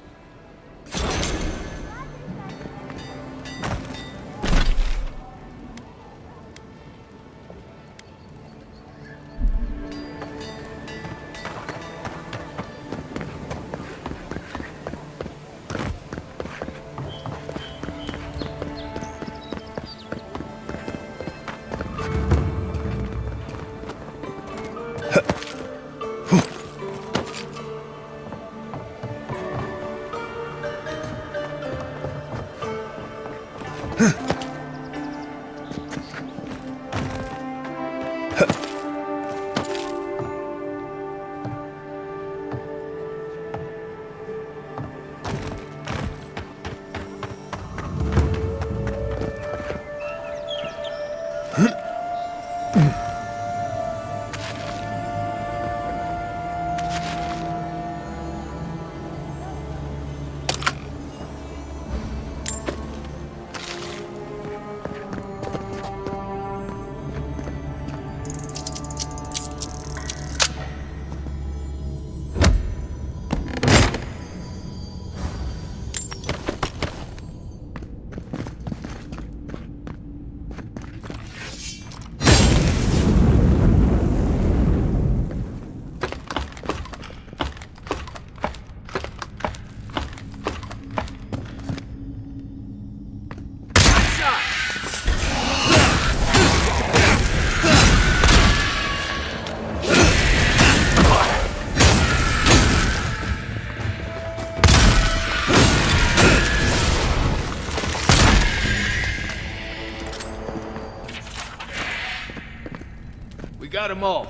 Got them all.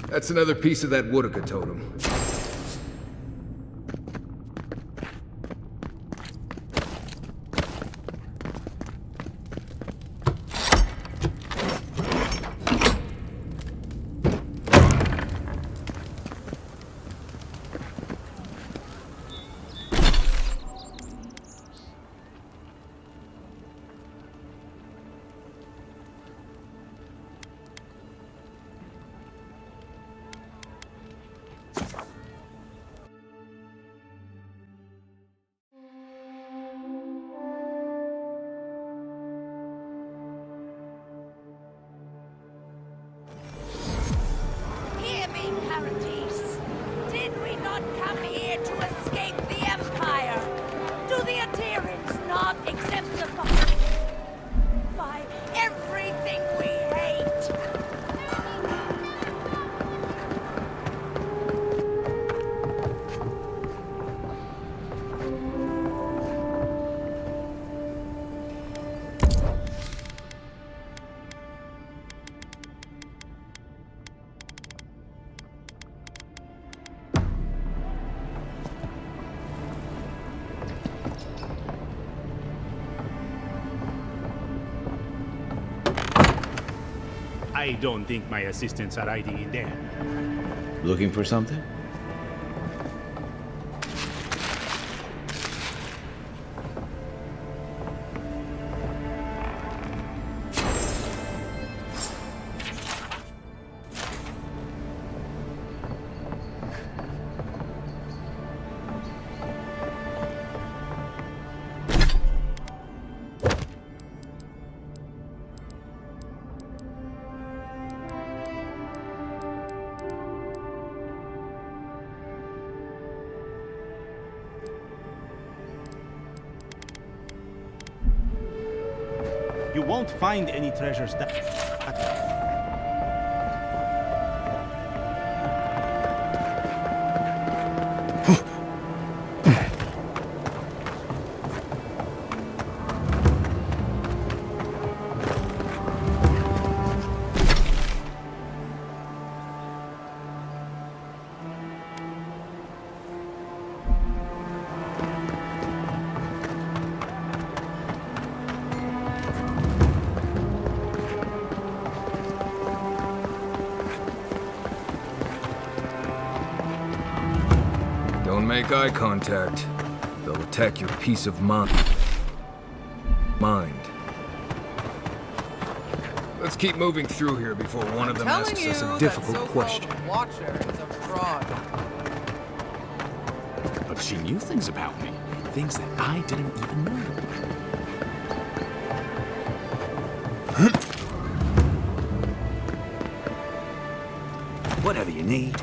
That's another piece of that Woodaka totem. did not come here to escape the Empire. Do the adherents not exemplify everything we hate? I don't think my assistants are hiding in there. Looking for something? You won't find any treasures that... Don't make eye contact. They'll attack your peace of mind. Let's keep moving through here before one of them asks us a difficult question. Watcher is a fraud. But she knew things about me. Things that I didn't even know. Whatever you need.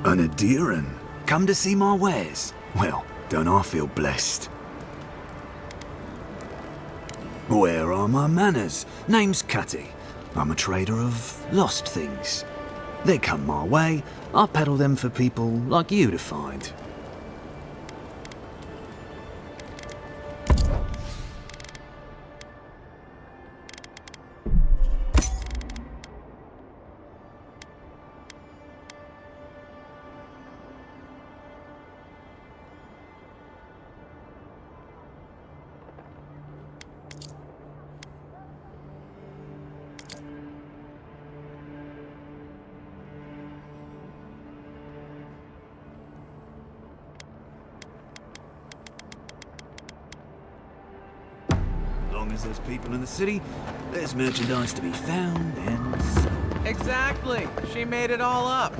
An adherent. Come to see my wares. Well, don't I feel blessed? Where are my manners? Name's Cutty. I'm a trader of lost things. They come my way, I peddle them for people like you to find. As there's people in the city, there's merchandise to be found and sold. Exactly. She made it all up.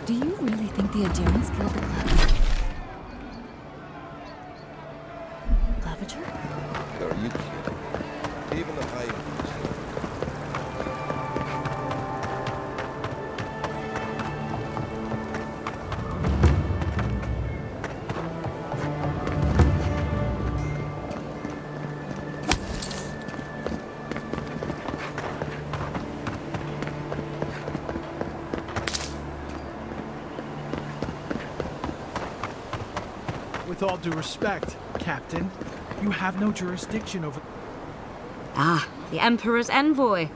Do you really think the adherents killed the Clavager? Are you kidding? Even the high. With all due respect, Captain, you have no jurisdiction over... Ah, the Emperor's envoy.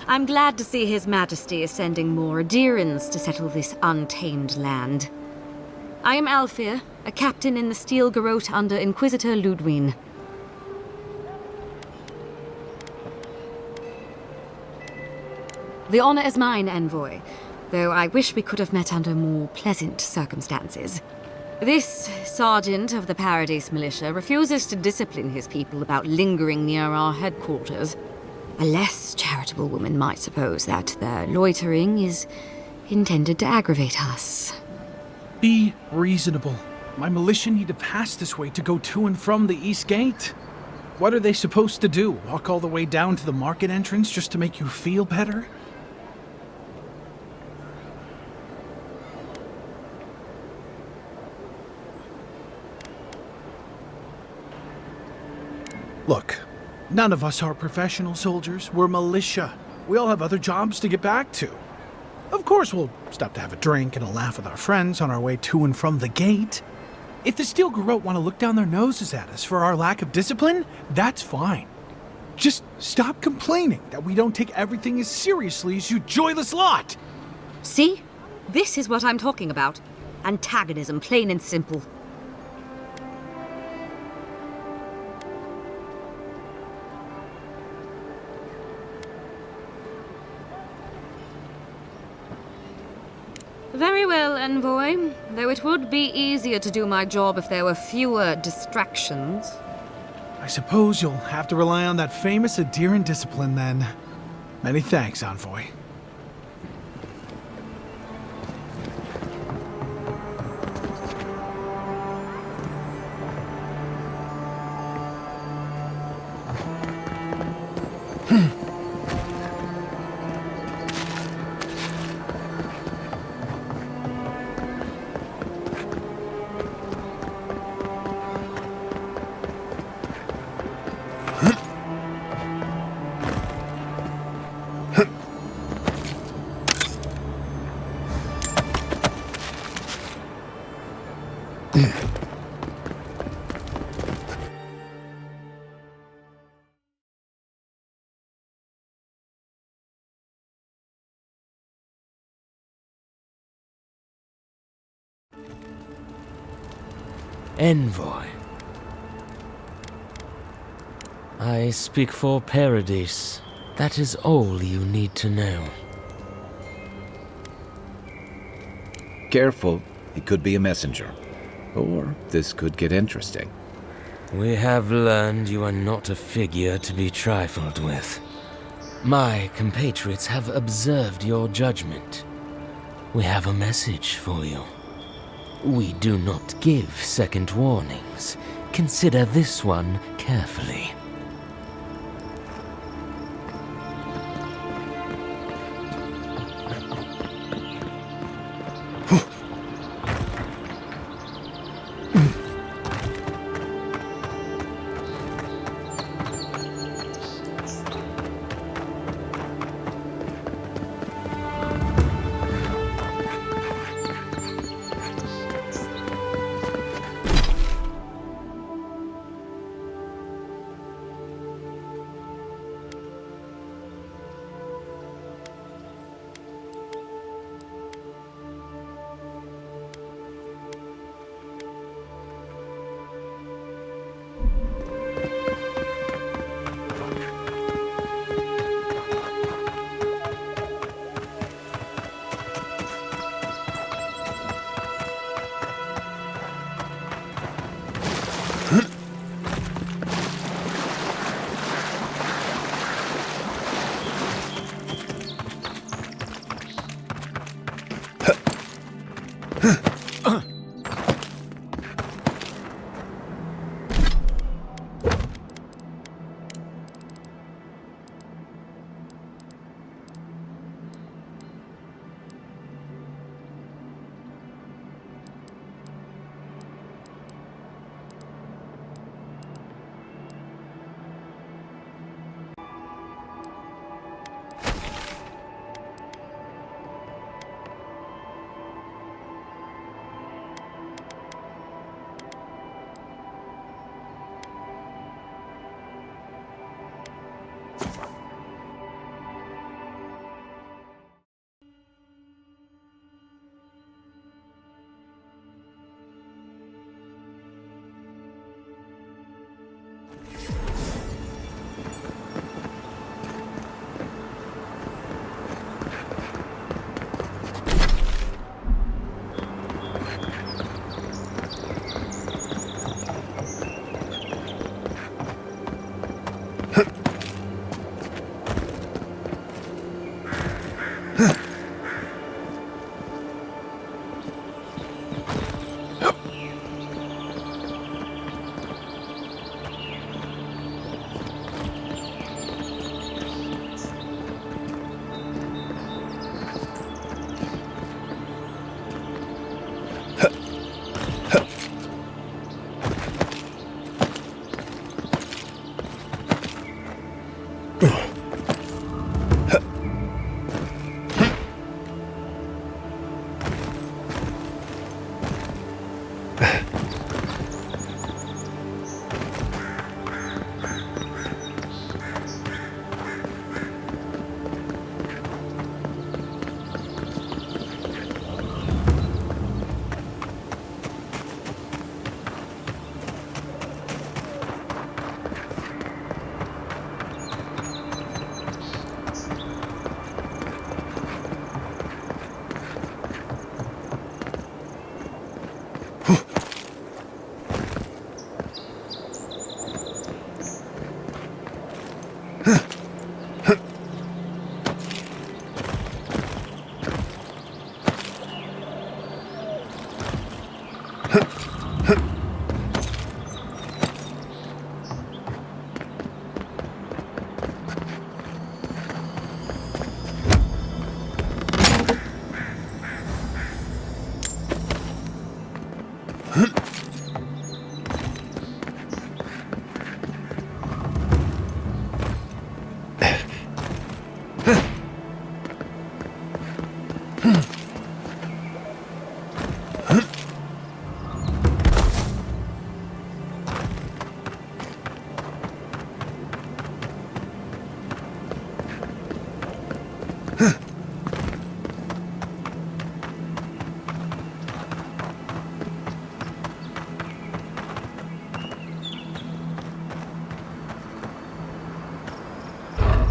I'm glad to see His Majesty is sending more adherents to settle this untamed land. I am Alfir, a captain in the Steel Garrote under Inquisitor Ludwine. The honor is mine, envoy, though I wish we could have met under more pleasant circumstances. This sergeant of the Paradise Militia refuses to discipline his people about lingering near our headquarters. A less charitable woman might suppose that their loitering is intended to aggravate us. Be reasonable. My militia need to pass this way to go to and from the East Gate. What are they supposed to do? Walk all the way down to the market entrance just to make you feel better? Look, none of us are professional soldiers. We're militia. We all have other jobs to get back to. Of course, we'll stop to have a drink and a laugh with our friends on our way to and from the gate. If the Steel Garrote want to look down their noses at us for our lack of discipline, that's fine. Just stop complaining that we don't take everything as seriously as you joyless lot! See? This is what I'm talking about. Antagonism, plain and simple. Very well, Envoy. Though it would be easier to do my job if there were fewer distractions. I suppose you'll have to rely on that famous Adherent discipline then. Many thanks, Envoy. Envoy. I speak for Paradise. That is all you need to know. Careful, he could be a messenger. Or this could get interesting. We have learned you are not a figure to be trifled with. My compatriots have observed your judgment. We have a message for you. We do not give second warnings. Consider this one carefully.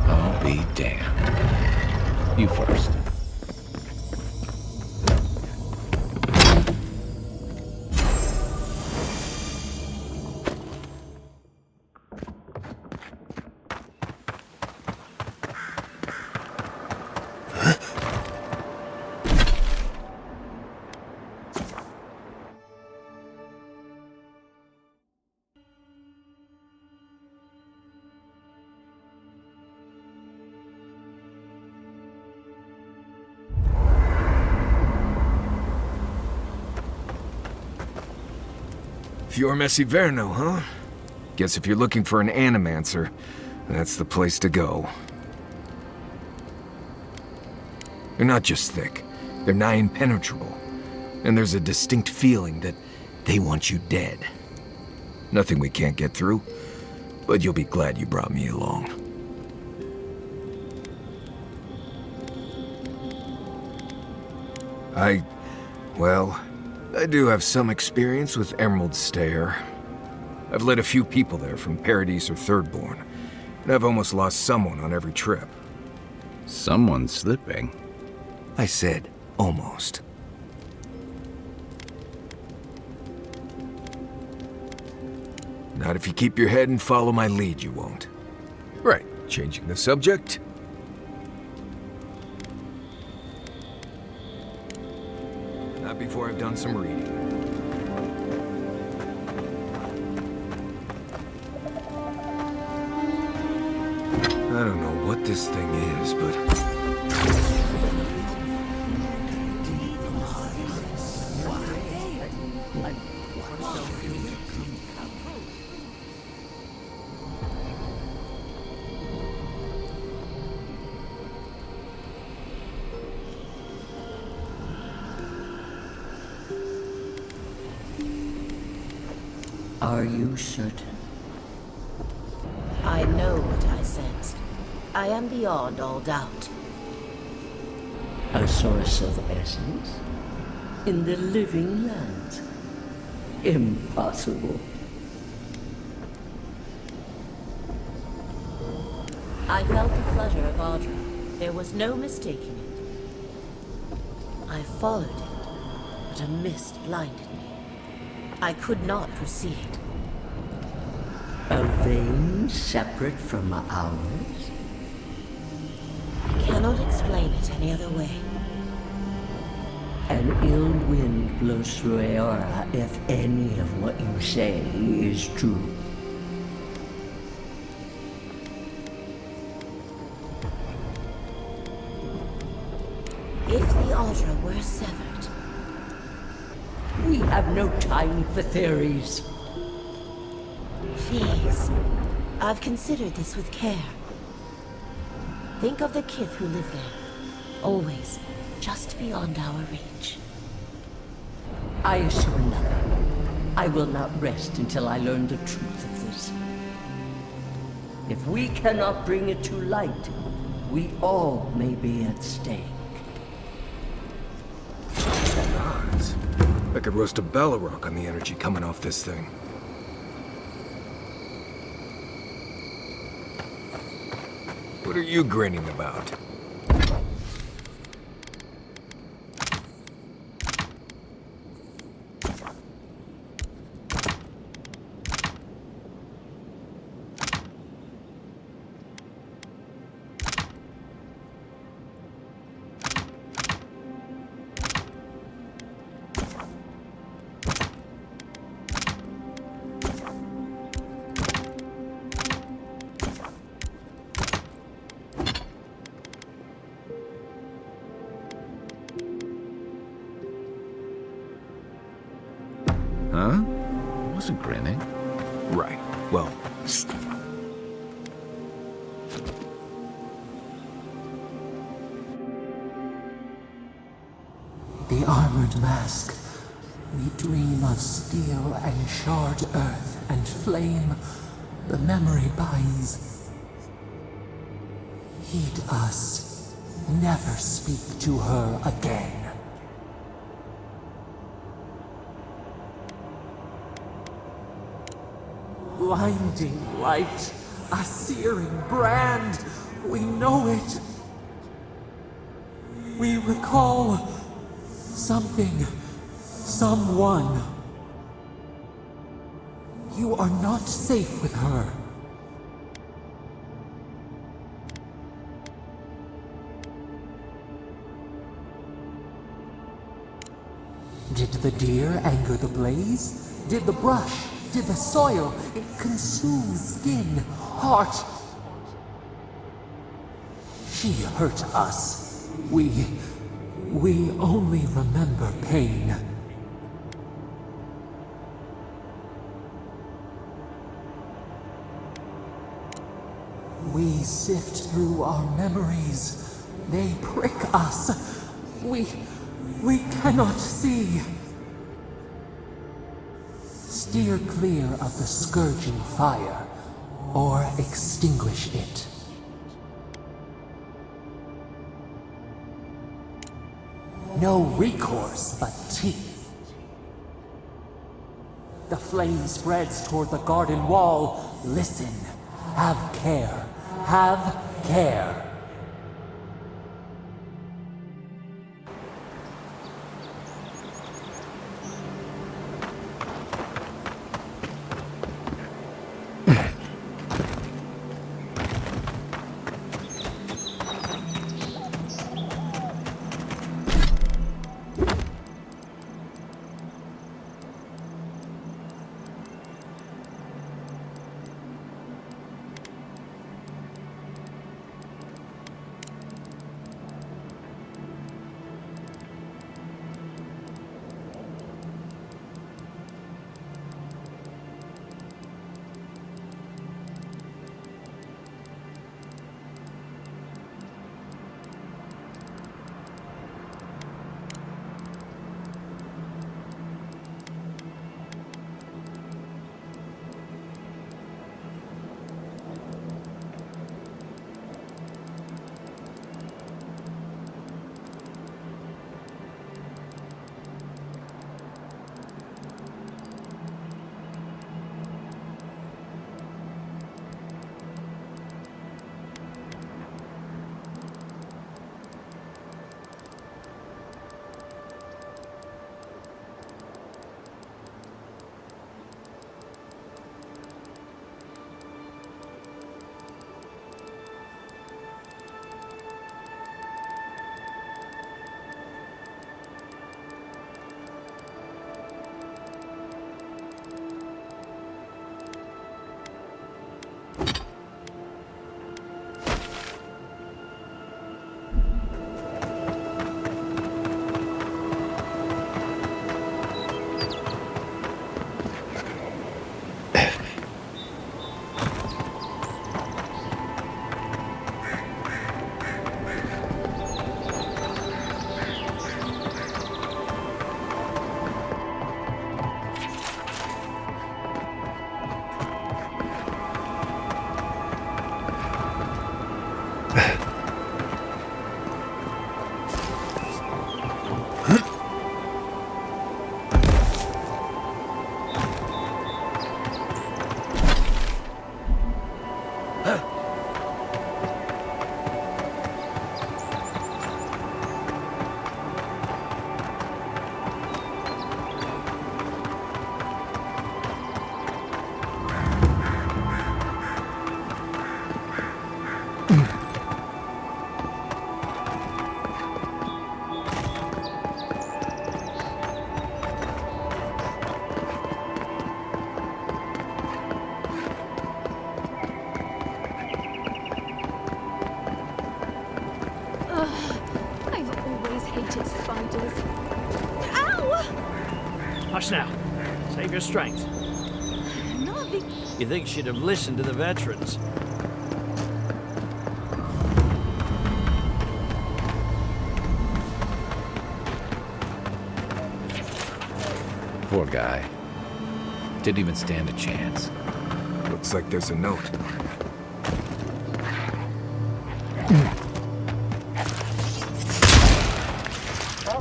I'll be damned. You first. Fior Messiverno, huh? Guess if you're looking for an animancer, that's the place to go. They're not just thick, they're nigh impenetrable. And there's a distinct feeling that they want you dead. Nothing we can't get through, but you'll be glad you brought me along. Well, I do have some experience with Emerald Stair. I've led a few people there from Paradise or Thirdborn, and I've almost lost someone on every trip. Someone's slipping. I said almost. Not if you keep your head and follow my lead, you won't. Right, changing the subject. Not before I've done some reading. I don't know what this thing is, but... Are you certain? I know what I sensed. I am beyond all doubt. A source of essence? In the living lands? Impossible. I felt the flutter of Audra. There was no mistaking it. I followed it, but a mist blinded me. I could not proceed. A vein separate from ours? I cannot explain it any other way. An ill wind blows through Aora if any of what you say is true. If the Audra were severed... We have no time for theories. Please. I've considered this with care. Think of the kith who live there. Always just beyond our reach. I assure nothing. I will not rest until I learn the truth of this. If we cannot bring it to light, we all may be at stake. Odds. I could roast a Ballarok on the energy coming off this thing. What are you grinning about? Huh? I wasn't grinning. Right. Well... The armored mask. We dream of steel and shard earth and flame. The memory binds. Heed us. Never speak to her again. Blinding light, a searing brand. We know it. We recall something, someone. You are not safe with her. Did the deer anger the blaze? Did the brush? Did the soil? It consumes skin, heart. She hurt us. We only remember pain. We sift through our memories. They prick us. We cannot see. Steer clear of the scourging fire, or extinguish it. No recourse but teeth. The flame spreads toward the garden wall. Listen. Have care. Have care. Hush now. Save your strength. Not be... You think she'd have listened to the veterans? Poor guy. Didn't even stand a chance. Looks like there's a note.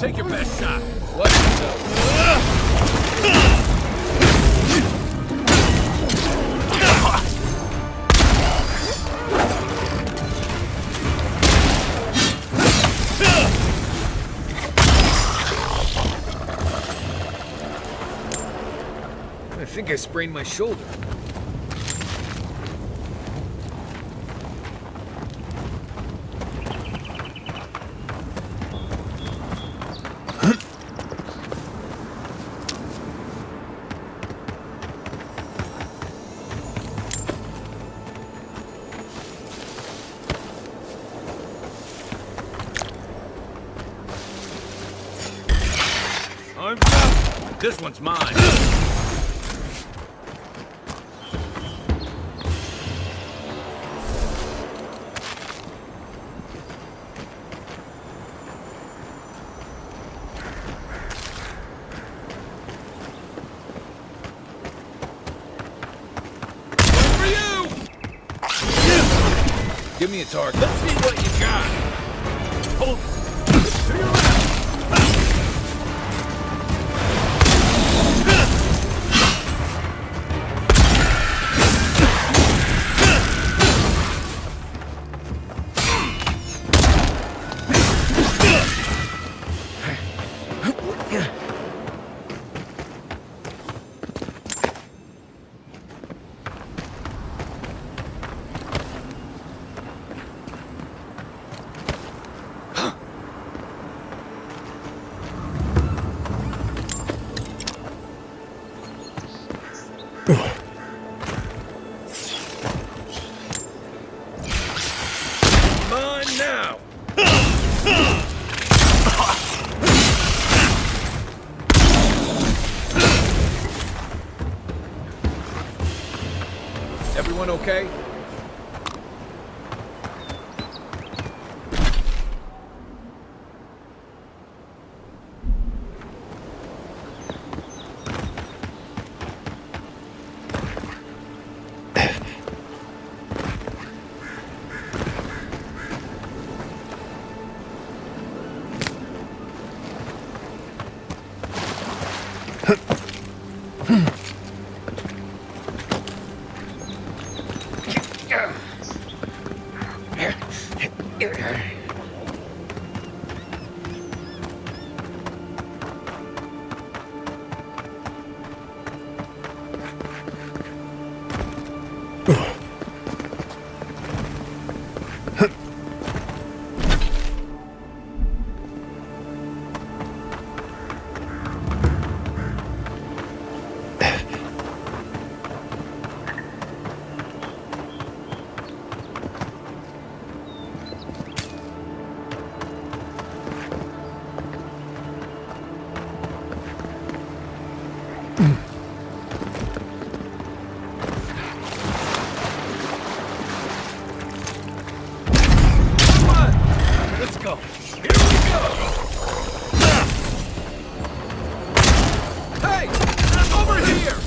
Take your best shot. Watch yourself. I think I sprained my shoulder. Arms up. This one's mine. Give me a target. Let's see what you got. Hold. Mine now. Everyone okay? Let's go. Here we go. Hey, over here.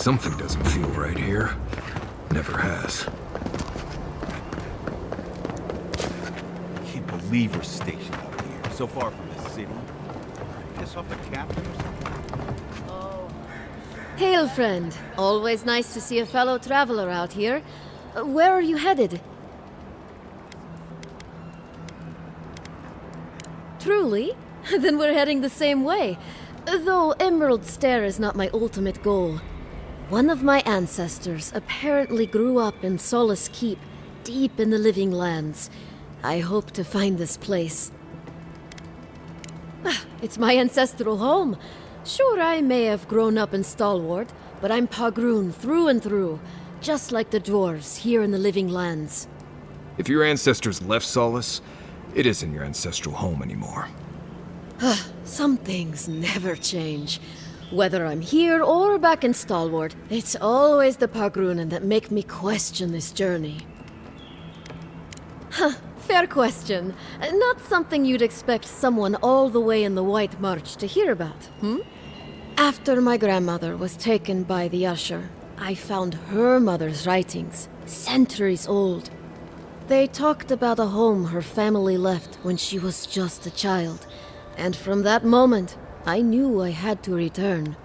Something doesn't feel right here. Never has. I can't believe we're stationed out here, so far from the city. Piss off the captain or something? Hail, friend. Always nice to see a fellow traveler out here. Where are you headed? Truly? Then we're heading the same way. Though Emerald Stair is not my ultimate goal. One of my ancestors apparently grew up in Solace Keep, deep in the Living Lands. I hope to find this place. It's my ancestral home. Sure, I may have grown up in Stalwart, but I'm Pagroon through and through, just like the dwarves here in the Living Lands. If your ancestors left Solace, it isn't your ancestral home anymore. Some things never change. Whether I'm here or back in Stalwart, it's always the Pagroonen that make me question this journey. Fair question. Not something you'd expect someone all the way in the White March to hear about, hmm? After my grandmother was taken by the Usher, I found her mother's writings, centuries old. They talked about a home her family left when she was just a child, and from that moment, I knew I had to return.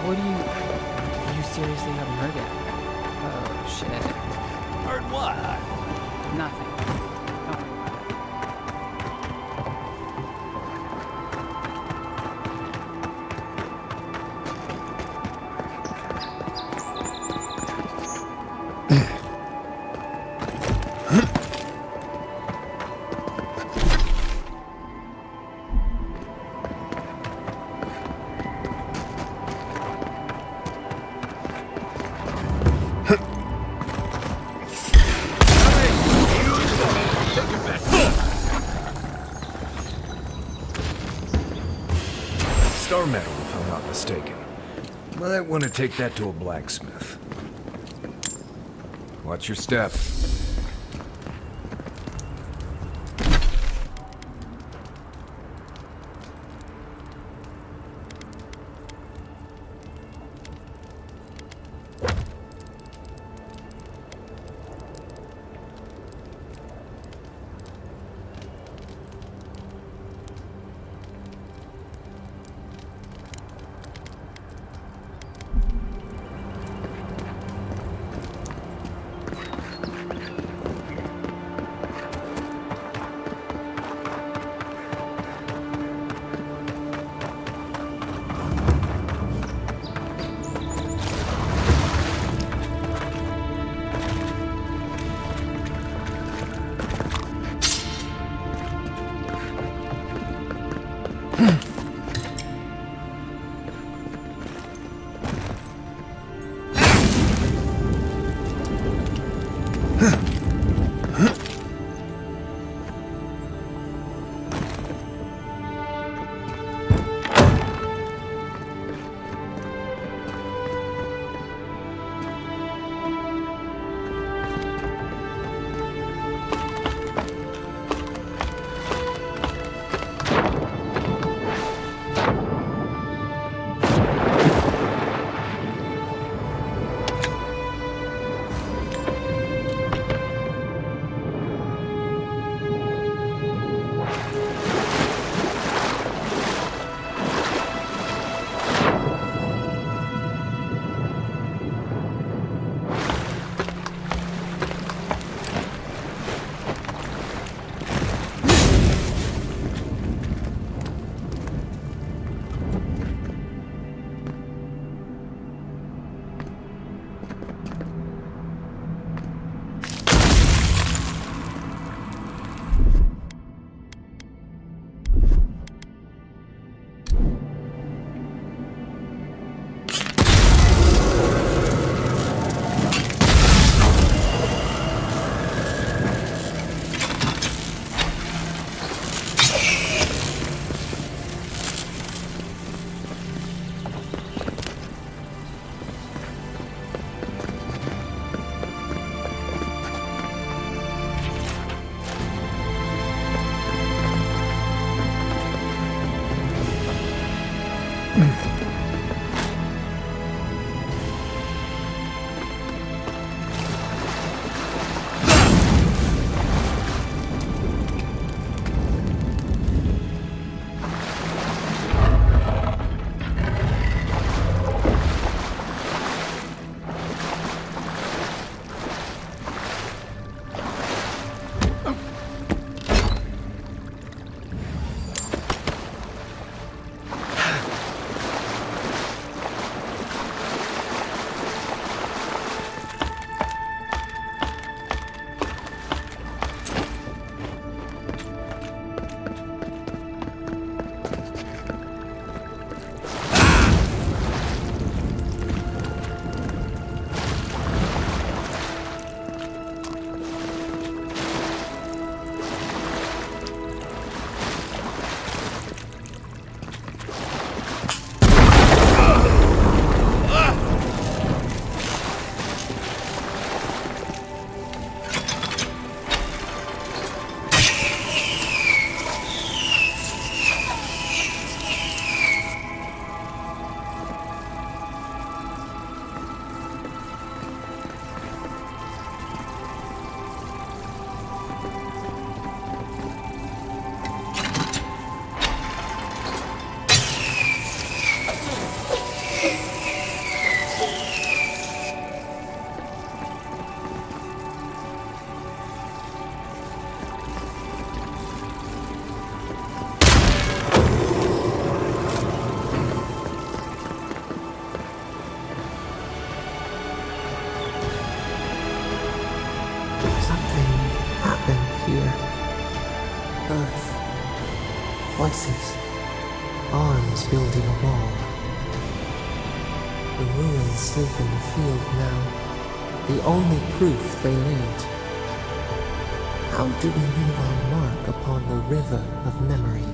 What do you seriously haven't heard it? Oh, shit. Heard what? Nothing. Star metal, if I'm not mistaken. Might want to take that to a blacksmith. Watch your step. voices, arms building a wall. The ruins sleep in the field now, the only proof they lived. How do we leave our mark upon the river of memory?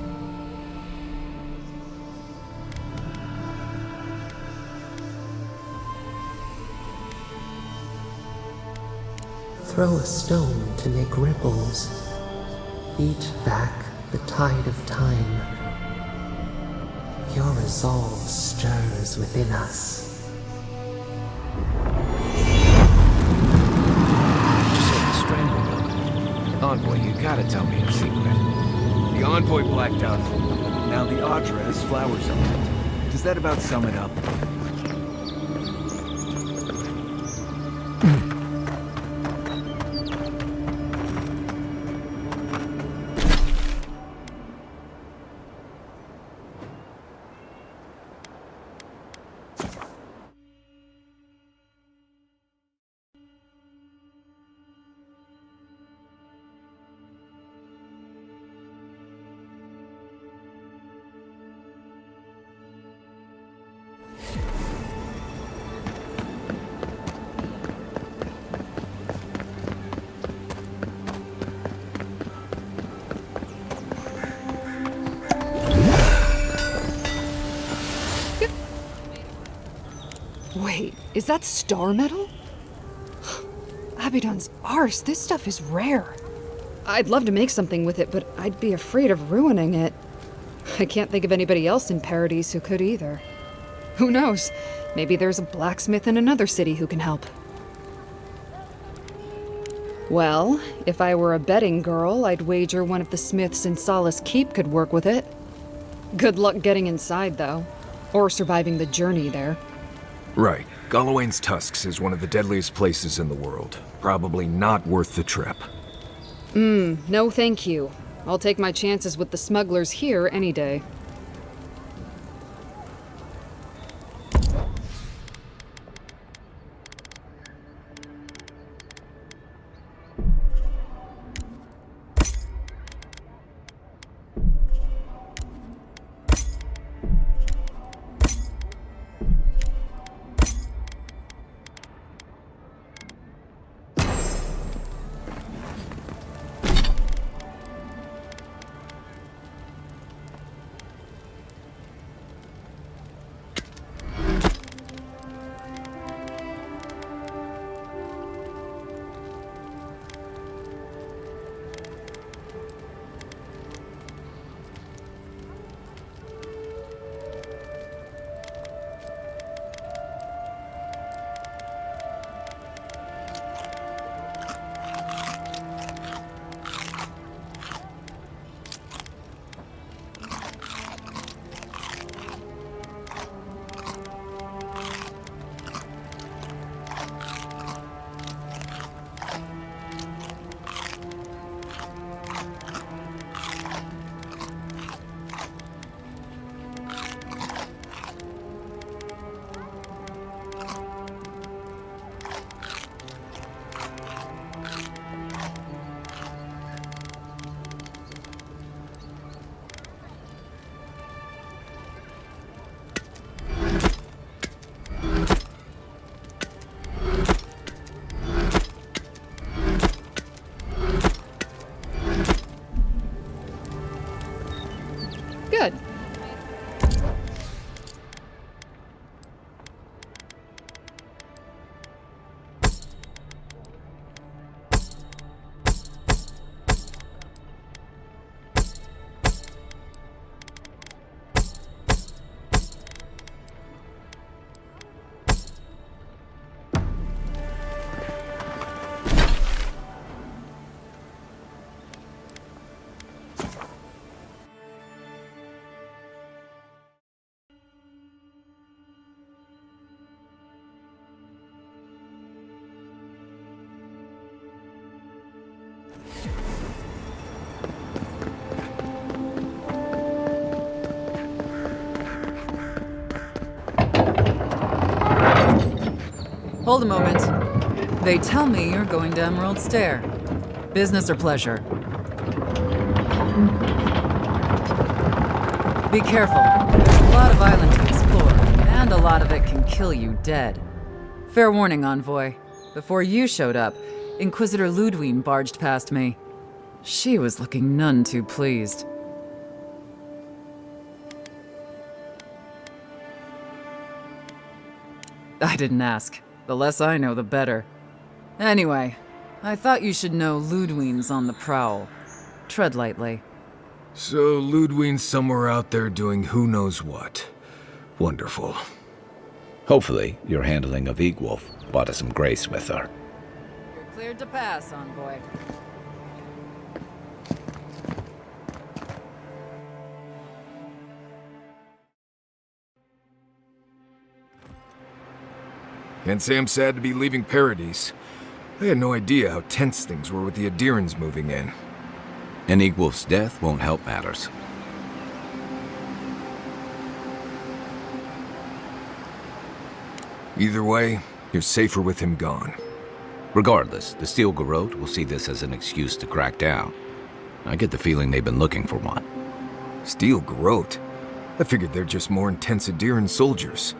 Throw a stone to make ripples, beat back the tide of time. Your resolve stirs within us. Envoy, you gotta tell me a secret. The Envoy blacked out for a moment. Now the Audra has flowers on it. Does that about sum it up? Wait, is that star metal? Abaddon's arse, this stuff is rare. I'd love to make something with it, but I'd be afraid of ruining it. I can't think of anybody else in Paradise who could either. Who knows? Maybe there's a blacksmith in another city who can help. Well, if I were a betting girl, I'd wager one of the smiths in Solace Keep could work with it. Good luck getting inside, though. Or surviving the journey there. Right. Gallowayne's Tusks is one of the deadliest places in the world. Probably not worth the trip. No thank you. I'll take my chances with the smugglers here any day. Good. Hold a moment. They tell me you're going to Emerald Stair. Business or pleasure? Be careful. There's a lot of island to explore, and a lot of it can kill you dead. Fair warning, Envoy. Before you showed up, Inquisitor Ludwine barged past me. She was looking none too pleased. I didn't ask. The less I know, the better. Anyway, I thought you should know Ludwine's on the prowl. Tread lightly. So Ludwine's somewhere out there doing who knows what. Wonderful. Hopefully, your handling of Egwolf brought us some grace with her. You're cleared to pass, Envoy. Can't say I'm sad to be leaving Paradise. I had no idea how tense things were with the Adherans moving in. And Egwolf's death won't help matters. Either way, you're safer with him gone. Regardless, the Steel Garrote will see this as an excuse to crack down. I get the feeling they've been looking for one. Steel Garrote? I figured they're just more intense Adheran soldiers.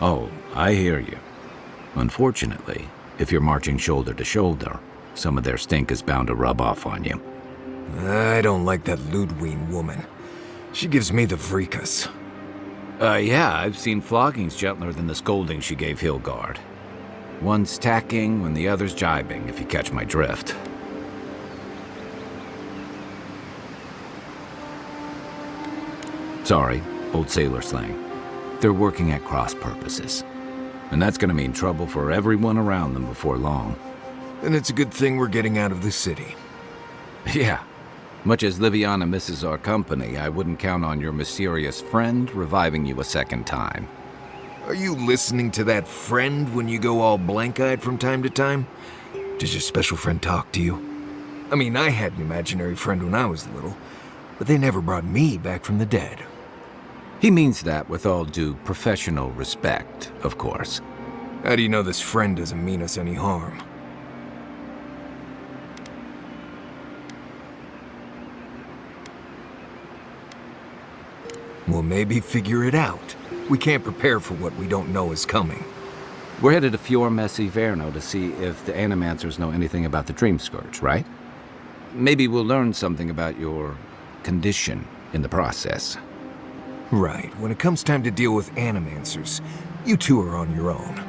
Oh, I hear you. Unfortunately, if you're marching shoulder to shoulder, some of their stink is bound to rub off on you. I don't like that Ludwine woman. She gives me the freakus. Yeah, I've seen floggings gentler than the scolding she gave Hilgard. One's tacking when the other's jibing, if you catch my drift. Sorry, old sailor slang. They're working at cross purposes. And that's gonna mean trouble for everyone around them before long. And it's a good thing we're getting out of the city. Yeah. Much as Liviana misses our company, I wouldn't count on your mysterious friend reviving you a second time. Are you listening to that friend when you go all blank-eyed from time to time? Does your special friend talk to you? I mean, I had an imaginary friend when I was little, but they never brought me back from the dead. He means that with all due professional respect, of course. How do you know this friend doesn't mean us any harm? Well, maybe figure it out. We can't prepare for what we don't know is coming. We're headed to Fior Messi Verno to see if the Animancers know anything about the Dream Scourge, right? Maybe we'll learn something about your condition in the process. Right. When it comes time to deal with Animancers, you two are on your own.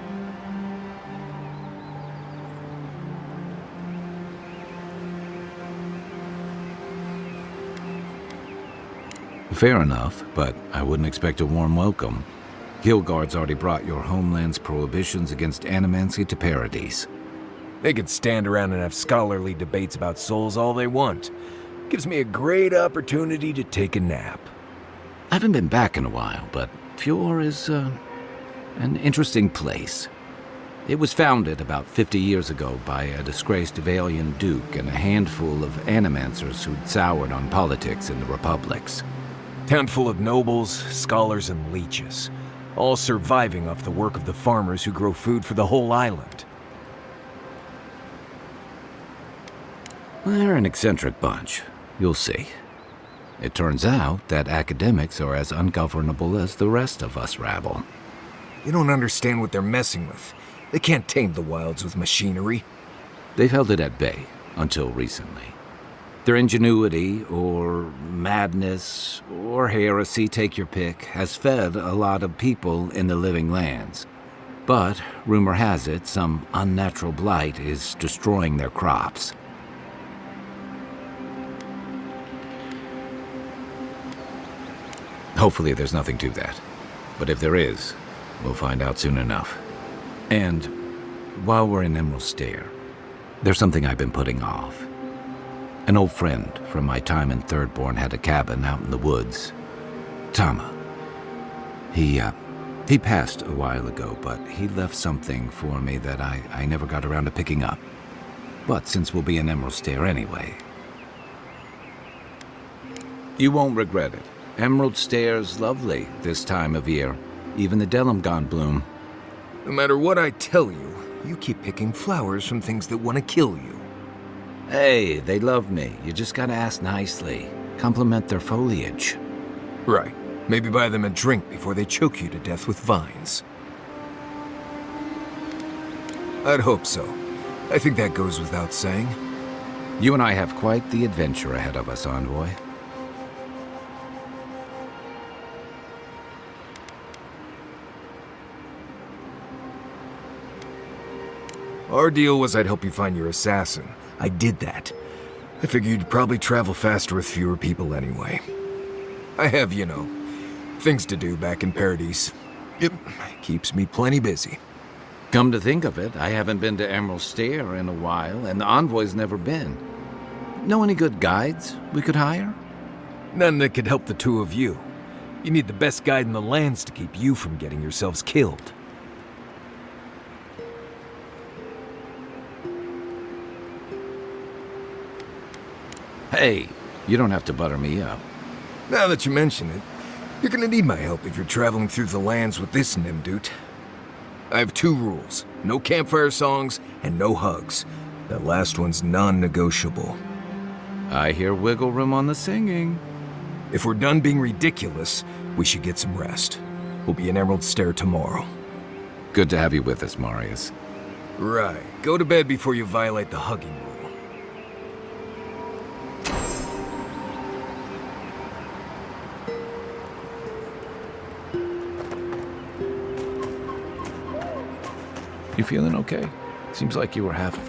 Fair enough, but I wouldn't expect a warm welcome. Hilgard's already brought your homeland's prohibitions against animancy to Paradise. They could stand around and have scholarly debates about souls all they want. Gives me a great opportunity to take a nap. I haven't been back in a while, but Fior is, an interesting place. It was founded about 50 years ago by a disgraced Valian duke and a handful of animancers who'd soured on politics in the republics. Town full of nobles, scholars, and leeches, all surviving off the work of the farmers who grow food for the whole island. They're an eccentric bunch. You'll see. It turns out that academics are as ungovernable as the rest of us rabble. You don't understand what they're messing with. They can't tame the wilds with machinery. They've held it at bay, until recently. Their ingenuity, or madness, or heresy, take your pick, has fed a lot of people in the living lands. But, rumor has it, some unnatural blight is destroying their crops. Hopefully there's nothing to that. But if there is, we'll find out soon enough. And while we're in Emerald Stair, there's something I've been putting off. An old friend from my time in Thirdborn had a cabin out in the woods. Tama. He passed a while ago, but he left something for me that I never got around to picking up. But since we'll be in Emerald Stair anyway... You won't regret it. Emerald Stair's lovely this time of year. Even the Delimgon bloom. No matter what I tell you, You keep picking flowers from things that want to kill you. Hey, they love me. You just gotta ask nicely. Compliment their foliage. Right. Maybe buy them a drink before they choke you to death with vines. I'd hope so. I think that goes without saying. You and I have quite the adventure ahead of us, Envoy. Our deal was I'd help you find your assassin. I did that. I figured you'd probably travel faster with fewer people anyway. I have, you know, things to do back in Paradise. It keeps me plenty busy. Come to think of it, I haven't been to Emerald Stair in a while, and the Envoy's never been. Know any good guides we could hire? None that could help the two of you. You need the best guide in the lands to keep you from getting yourselves killed. Hey, you don't have to butter me up. Now that you mention it, you're gonna need my help if you're traveling through the lands with this Nimdude. I have 2 rules. No campfire songs and no hugs. That last one's non-negotiable. I hear wiggle room on the singing. If we're done being ridiculous, we should get some rest. We'll be in Emerald Stair tomorrow. Good to have you with us, Marius. Right. Go to bed before you violate the hugging rule. You feeling okay? Seems like you were having